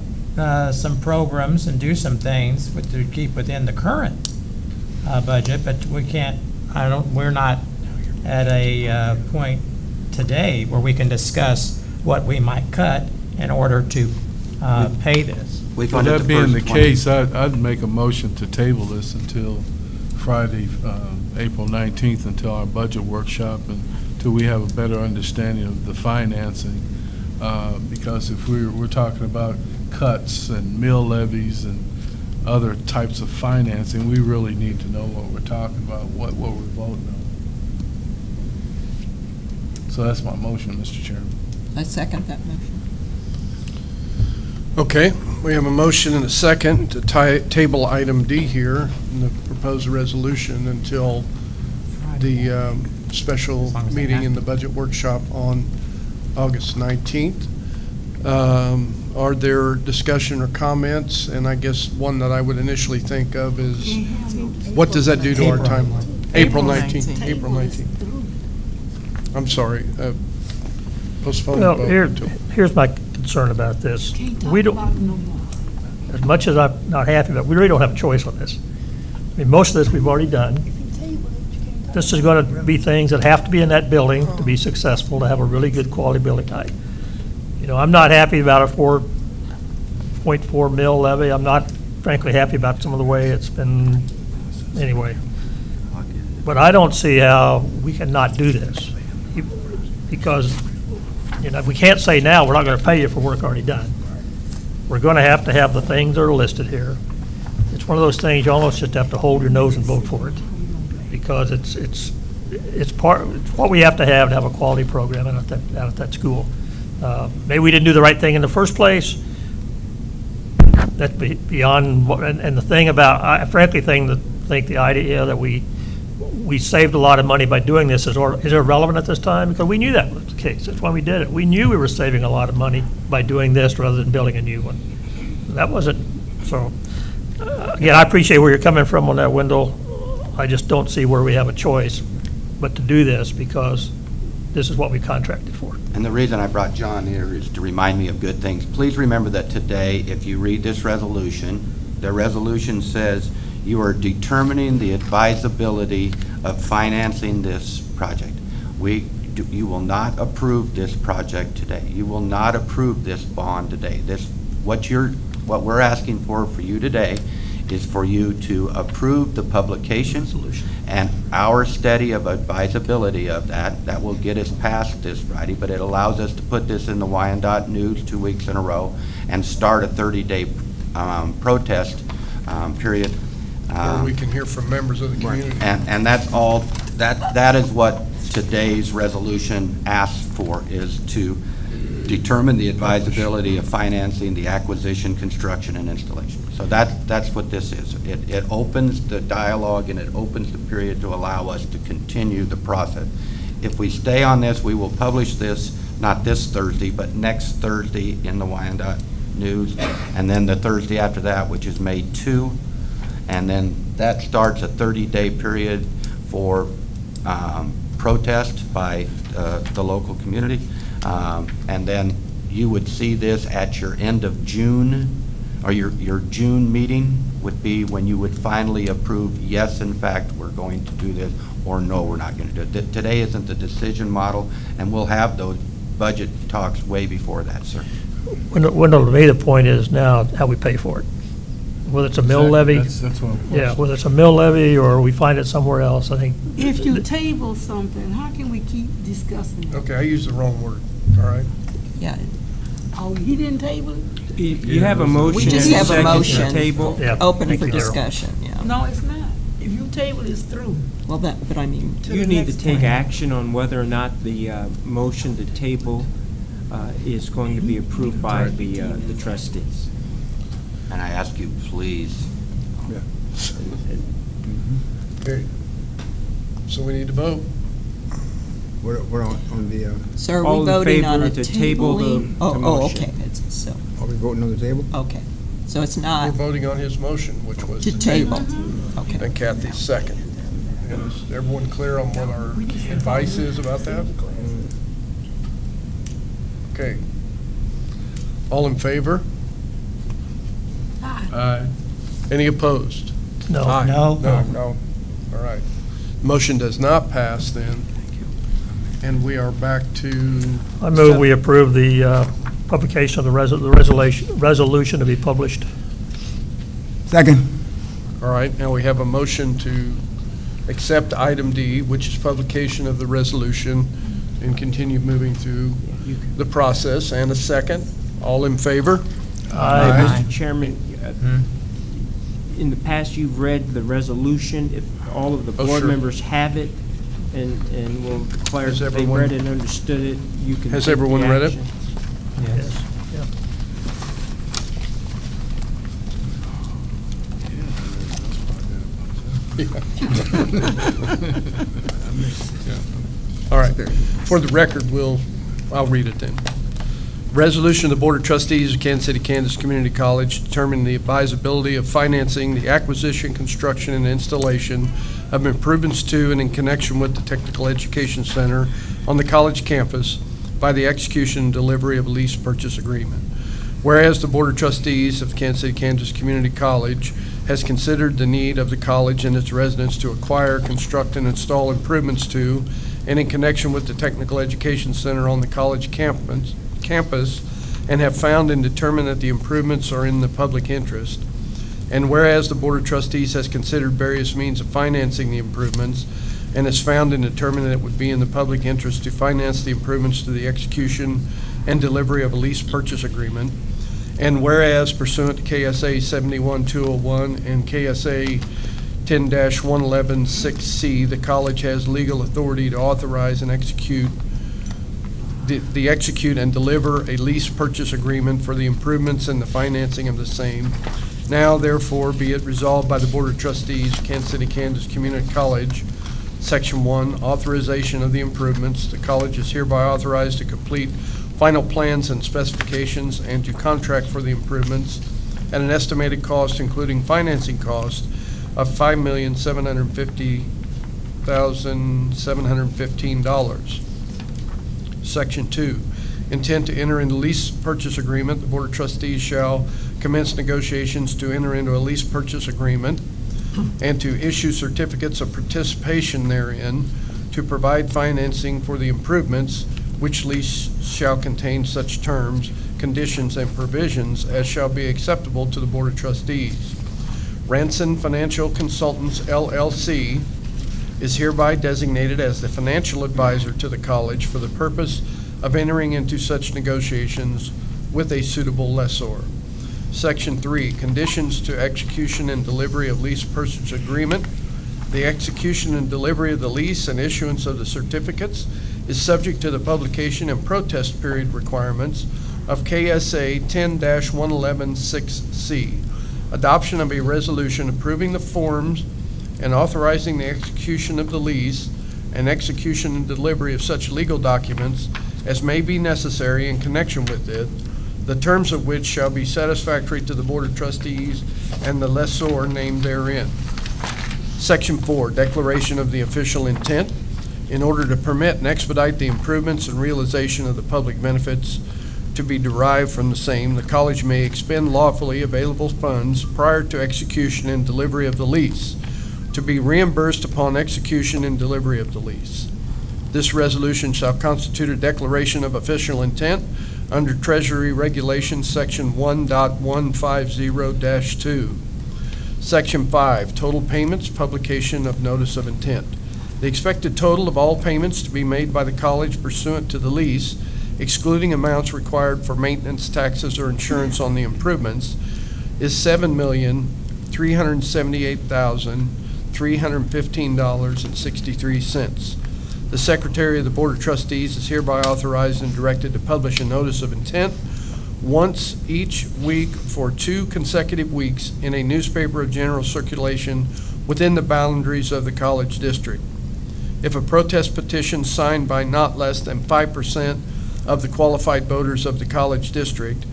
some programs and do some things to keep within the current budget, but we can't, we're not at a point today where we can discuss what we might cut in order to pay this. With that being the case, I'd make a motion to table this until Friday, April 19th, until our budget workshop, and until we have a better understanding of the financing. Because if we're talking about cuts and mill levies and other types of financing, we really need to know what we're talking about, what we're voting on. So that's my motion, Mr. Chairman. I second that motion. Okay, we have a motion and a second to table item D here in the proposed resolution until the special meeting in the budget workshop on August 19th. Are there discussion or comments? And I guess one that I would initially think of is, what does that do to our timeline? April 19th. April 19th. I'm sorry. Postpone the Well, vote. here's my concern about this. We don't, as much as I'm not happy about it, we really don't have a choice on this. I mean, most of this we've already done. This is going to be things that have to be in that building to be successful, to have a really good quality building. I'm not happy about a 4.4 mil levy. I'm not frankly happy about some of the way it's been, anyway. But I don't see how we can not do this. Because, we can't say now, we're not going to pay you for work already done. We're going to have the things that are listed here. It's one of those things you almost just have to hold your nose and vote for it. Because it's what we have to have a quality program out at that school. Maybe we didn't do the right thing in the first place. That's beyond what, and the thing about, I frankly think the idea that we saved a lot of money by doing this is irrelevant at this time, because we knew that was the case. That's why we did it. We knew we were saving a lot of money by doing this rather than building a new one. That wasn't, so, again, I appreciate where you're coming from on that, Wendell. I just don't see where we have a choice but to do this, because this is what we contracted for. And the reason I brought John here is to remind me of good things. Please remember that today, if you read this resolution, the resolution says you are determining the advisability of financing this project. You will not approve this project today. You will not approve this bond today. What we're asking for you today is for you to approve the publication and our study of advisability of that. That will get us past this Friday, but it allows us to put this in the Wyandotte News 2 weeks in a row and start a 30-day protest period. Or we can hear from members of the community. And that's all, that is what today's resolution asks for, is to determine the advisability of financing the acquisition, construction, and installation. So that's what this is. It opens the dialogue and it opens the period to allow us to continue the process. If we stay on this, we will publish this, not this Thursday, but next Thursday in the Wyandotte News, and then the Thursday after that, which is May 2, and then that starts a 30-day period for protest by the local community. And then you would see this at your end of June or your June meeting would be when you would finally approve, yes, in fact, we're going to do this, or no, we're not going to do it. Today isn't the decision model, and we'll have those budget talks way before that, sir. Wendell, to me, the point is now how we pay for it. Whether it's a mill levy, That's what I'm yeah, whether it's a mill levy or we find it somewhere else, I think. If you table something, how can we keep discussing it? Okay, I used the wrong word, all right? Yeah. Oh, he didn't table it? You have a motion. We just and have a second to motion, table. open Thank for you, Darryl. discussion, yeah. No, it's not. If you table, it's through. Well, but I mean. To You the need to next take point. action on whether or not the motion to table is going to be approved by the trustees. And I ask you, please. Okay. So we need to vote. We're on the, So are All we in voting favor on a to table the- tabling? the Oh, motion. okay, so, are we voting on the table? okay. So it's We're not voting on his motion, which was to table. Okay. And Kathy's second. And is everyone clear on what our advice is about that? Okay. All in favor? Aye. Any opposed? No. Aye. No. No. All right. Motion does not pass then. And we are back to. I move we approve the publication of the resolution to be published. Second. All right, now we have a motion to accept item D, which is publication of the resolution, and continue moving through the process, and a second. All in favor? Aye. Mr. Chairman, in the past, you've read the resolution. If all of the Oh, board sure. members have it and will declare Has that they everyone- read it and understood it, you can Has take the everyone read it? action. Yes. Yeah. All right, for the record, I'll read it then. Resolution of the Board of Trustees of Kansas City, Kansas Community College determining the advisability of financing the acquisition, construction, and installation of improvements to and in connection with the Technical Education Center on the college campus by the execution and delivery of a lease purchase agreement. Whereas the Board of Trustees of Kansas City, Kansas Community College has considered the need of the college and its residents to acquire, construct, and install improvements to and in connection with the Technical Education Center on the college campus, and have found and determined that the improvements are in the public interest. And whereas the Board of Trustees has considered various means of financing the improvements and has found and determined that it would be in the public interest to finance the improvements to the execution and delivery of a lease purchase agreement. And whereas pursuant to KSA 71-201 and KSA 10-11-6C, the college has legal authority to authorize and execute execute and deliver a lease purchase agreement for the improvements and the financing of the same. Now, therefore, be it resolved by the Board of Trustees, Kansas City, Kansas Community College, Section 1, authorization of the improvements. The college is hereby authorized to complete final plans and specifications and to contract for the improvements at an estimated cost, including financing cost, of $5,750,715. Section 2, intent to enter into lease purchase agreement. The Board of Trustees shall commence negotiations to enter into a lease purchase agreement and to issue certificates of participation therein to provide financing for the improvements, which lease shall contain such terms, conditions, and provisions as shall be acceptable to the Board of Trustees. Ranson Financial Consultants, LLC, is hereby designated as the financial advisor to the college for the purpose of entering into such negotiations with a suitable lessor. Section 3, conditions to execution and delivery of lease purchase agreement. The execution and delivery of the lease and issuance of the certificates is subject to the publication and protest period requirements of KSA 10-11-6C. Adoption of a resolution approving the forms and authorizing the execution of the lease and execution and delivery of such legal documents as may be necessary in connection with it, the terms of which shall be satisfactory to the Board of Trustees and the lessor named therein. Section 4, declaration of the official intent. In order to permit and expedite the improvements and realization of the public benefits to be derived from the same, the college may expend lawfully available funds prior to execution and delivery of the lease, to be reimbursed upon execution and delivery of the lease. This resolution shall constitute a declaration of official intent under Treasury Regulations Section 1.150-2. Section 5, total payments, publication of notice of intent. The expected total of all payments to be made by the college pursuant to the lease, excluding amounts required for maintenance, taxes, or insurance on the improvements, is $7,378,315.63. The Secretary of the Board of Trustees is hereby authorized and directed to publish a notice of intent once each week for 2 consecutive weeks in a newspaper of general circulation within the boundaries of the college district. If a protest petition signed by not less than 5% of the qualified voters of the college district,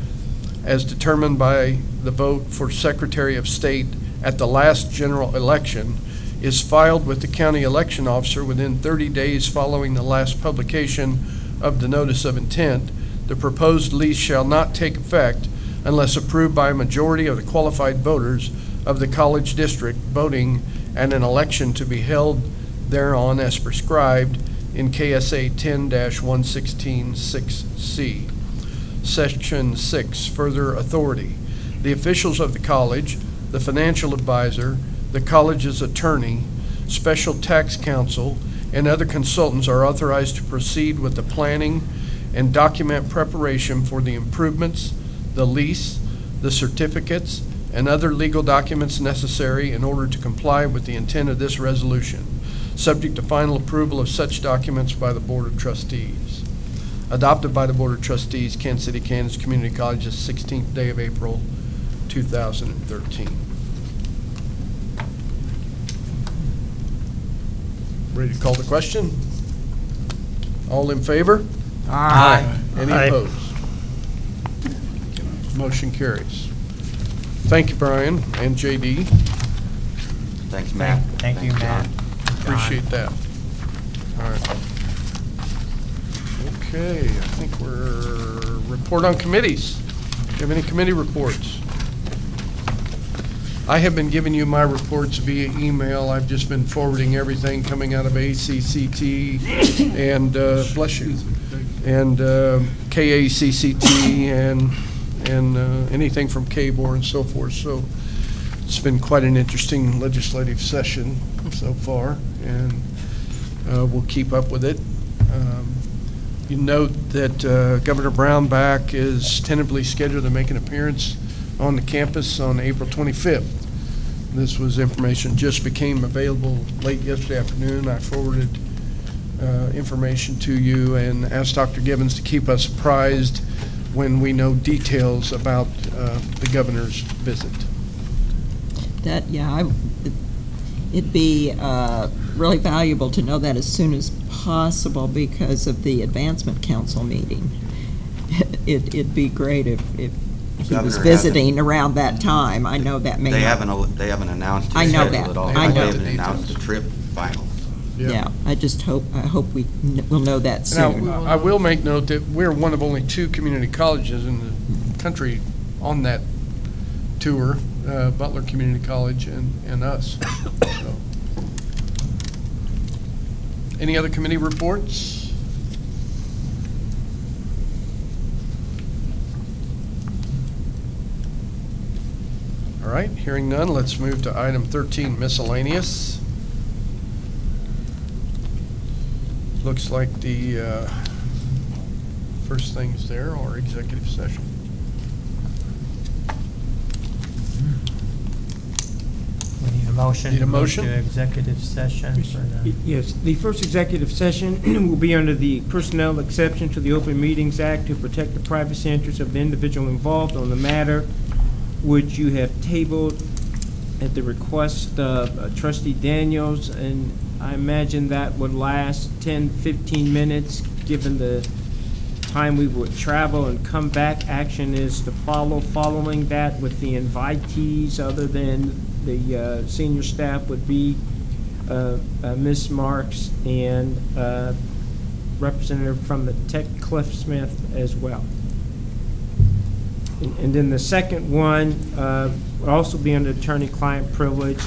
as determined by the vote for Secretary of State at the last general election, is filed with the county election officer within 30 days following the last publication of the notice of intent, the proposed lease shall not take effect unless approved by a majority of the qualified voters of the college district voting at an election to be held thereon as prescribed in KSA 10-116-6C. Section 6, further authority. The officials of the college, the financial advisor, the college's attorney, special tax counsel, and other consultants are authorized to proceed with the planning and document preparation for the improvements, the lease, the certificates, and other legal documents necessary in order to comply with the intent of this resolution, subject to final approval of such documents by the Board of Trustees. Adopted by the Board of Trustees, Kansas City, Kansas Community College, the 16th day of April, 2013. Ready to call the question? All in favor? Aye. Any Aye. opposed? Motion carries. Thank you, Brian and JD. Thanks, Matt. Thank you, Thanks, Matt. John. Appreciate that. All right. Okay, I think we're report on committees. Do you have any committee reports? I have been giving you my reports via email. I've just been forwarding everything coming out of ACCT and, bless you, and KACCT and anything from KBOR and so forth. So it's been quite an interesting legislative session so far, and we'll keep up with it. You note that Governor Brownback is tentatively scheduled to make an appearance on the campus on April 25th. This was information just became available late yesterday afternoon. I forwarded information to you and asked Dr. Gibbons to keep us apprised when we know details about the governor's visit. That, yeah, it'd be really valuable to know that as soon as possible because of the Advancement Council meeting. It'd be great if he was visiting around that time. I know that may They not. haven't announced I his know schedule that. at all. I know. They haven't announced the trip finals. Yeah, I hope we'll know that soon. Now, I will make note that we're one of only 2 community colleges in the country on that tour, Butler Community College and us. So. Any other committee reports? All right, hearing none, let's move to item 13, miscellaneous. Looks like the first things there are executive session. We need a motion. Need a to move motion? to executive session for the. Yes, the first executive session will be under the personnel exception to the Open Meetings Act to protect the privacy interests of the individual involved on the matter, which you have tabled at the request of Trustee Daniels, and I imagine that would last 10, 15 minutes, given the time we would travel and come back. Action is to follow. Following that with the invitees, other than the senior staff, would be Ms. Marks and representative from the Tech, Cliff Smith, as well. And then the second one would also be under attorney-client privilege.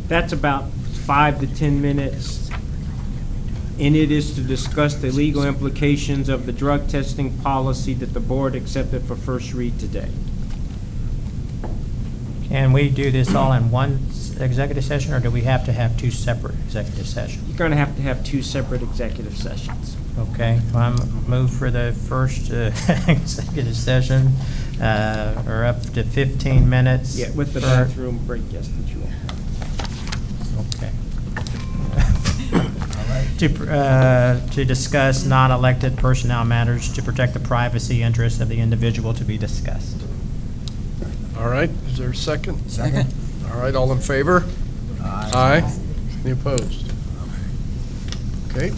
That's about 5 to 10 minutes. And it is to discuss the legal implications of the drug testing policy that the board accepted for first read today. Can we do this all in one executive session, or do we have to have two separate executive sessions? You're going to have two separate executive sessions. Okay, I'm move for the first executive session, or up to 15 minutes. Yeah, with the bathroom break, yes, that you will. Okay. To discuss non-elected personnel matters to protect the privacy interests of the individual to be discussed. All right, is there a second? Second. All right, all in favor? Aye. Any opposed? Okay,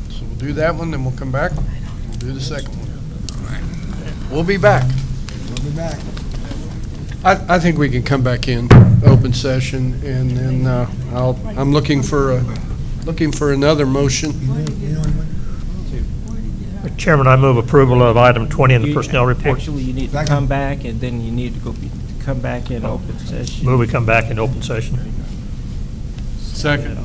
so we'll do that one, then we'll come back. We'll do the second one. We'll be back. We'll be back. I think we can come back in open session, and then I'm looking for another motion. Mr. Chairman, I move approval of item 20 in the personnel report. Actually, you need to come back, and then you need to come back in open session. Move we come back in open session. Second.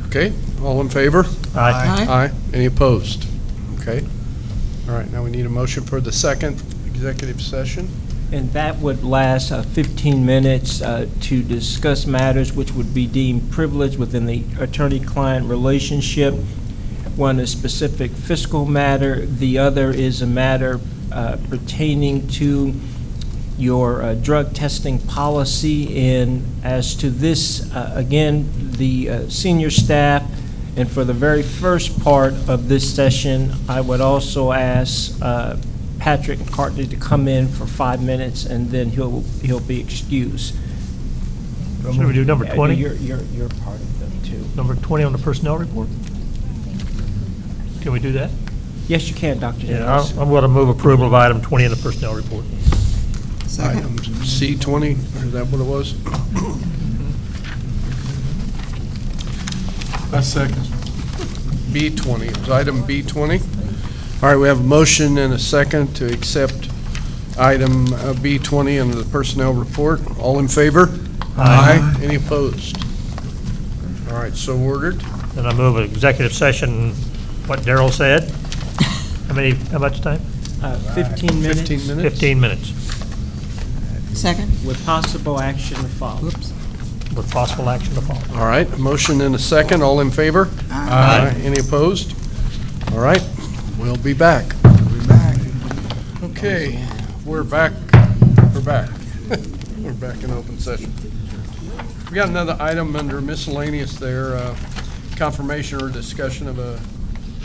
Okay, all in favor? Aye. Aye. Any opposed? Okay. All right, now we need a motion for the second executive session. And that would last 15 minutes to discuss matters which would be deemed privileged within the attorney-client relationship. One is specific fiscal matter. The other is a matter pertaining to your drug testing policy. And as to this, again, the senior staff, and for the very first part of this session, I would also ask Patrick McCartney to come in for 5 minutes, and then he'll be excused. Should we do number 20? You're part of them too. Number 20 on the personnel report? Can we do that? Yes, you can, Dr. Yeah, Dennis. I'm going to move approval of item 20 in the personnel report. Item C20, is that what it was? I second. B20, it was item B20. All right, we have a motion and a second to accept item B20 under the personnel report. All in favor? Aye. Any opposed? All right, so ordered. Then I move an executive session, what Darrell said. How much time? 15 minutes. 15 minutes. 15 minutes. Second. With possible action to follow. With possible action to follow. All right, a motion and a second. All in favor? Aye. Any opposed? All right, we'll be back. Okay, we're back. We're back. We're back in open session. We got another item under miscellaneous there, confirmation or discussion of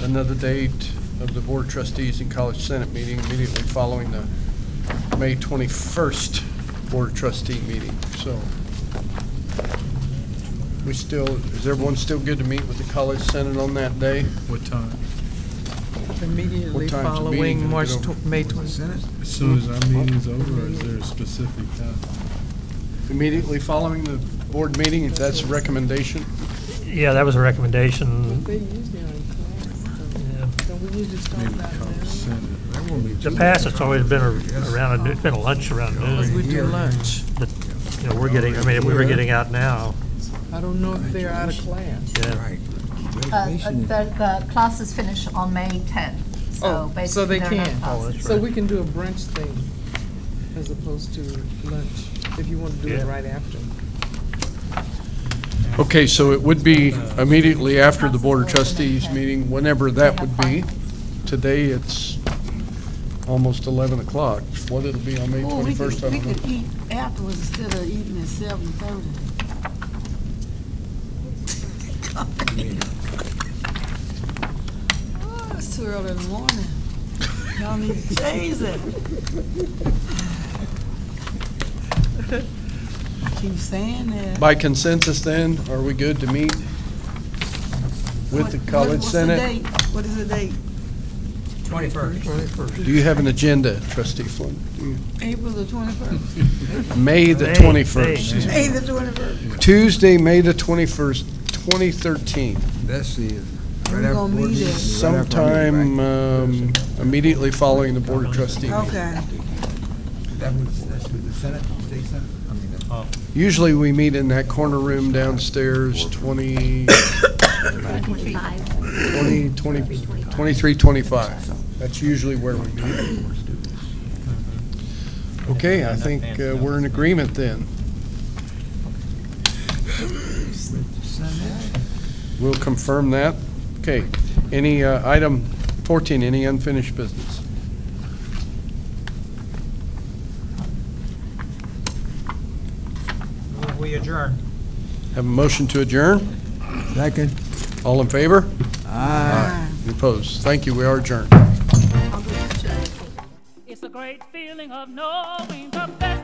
another date of the Board of Trustees and College Senate meeting immediately following the May 21st Board of Trustee meeting. So is everyone still good to meet with the College Senate on that day? What time? Immediately What time's the following meeting? May 20th. As soon as our meeting's over, or is there a specific time? Immediately following the board meeting, if that's a recommendation? Yeah, that was a recommendation. In the past, it's always been around, it's been a lunch around noon. We do lunch. But, we're getting, if we were getting out now. I don't know if they're out of class. Yeah. The classes finish on May 10th, so basically so they there are no can. classes. So we can do a brunch thing as opposed to lunch, if you want to do it right after. Okay, so it would be immediately after the Board of Trustees meeting, whenever that would be. Today, it's almost 11 o'clock. What it'll be on May 21st, I We don't know. could eat afterwards instead of eating at 7:30. Oh, it's too early in the morning. Y'all need to change it. Keep saying that. By consensus then, are we good to meet with the College Senate? What is the date? 21st. Do you have an agenda, Trustee Flynn? April the 21st. May the 21st. May the 21st. Tuesday, May the 21st, 2013. Let's see. we gonna meet at? Sometime immediately following the Board of Trustees meeting. Okay. That's with the Senate, state Senate? I mean, Usually we meet in that corner room downstairs, 2325. That's usually where we meet. Okay, I think we're in agreement then. We'll confirm that. Okay, any, item 14, any unfinished business? We adjourn. Have a motion to adjourn? Second. All in favor? Aye. Any opposed? Thank you, we are adjourned. It's a great feeling of knowing the best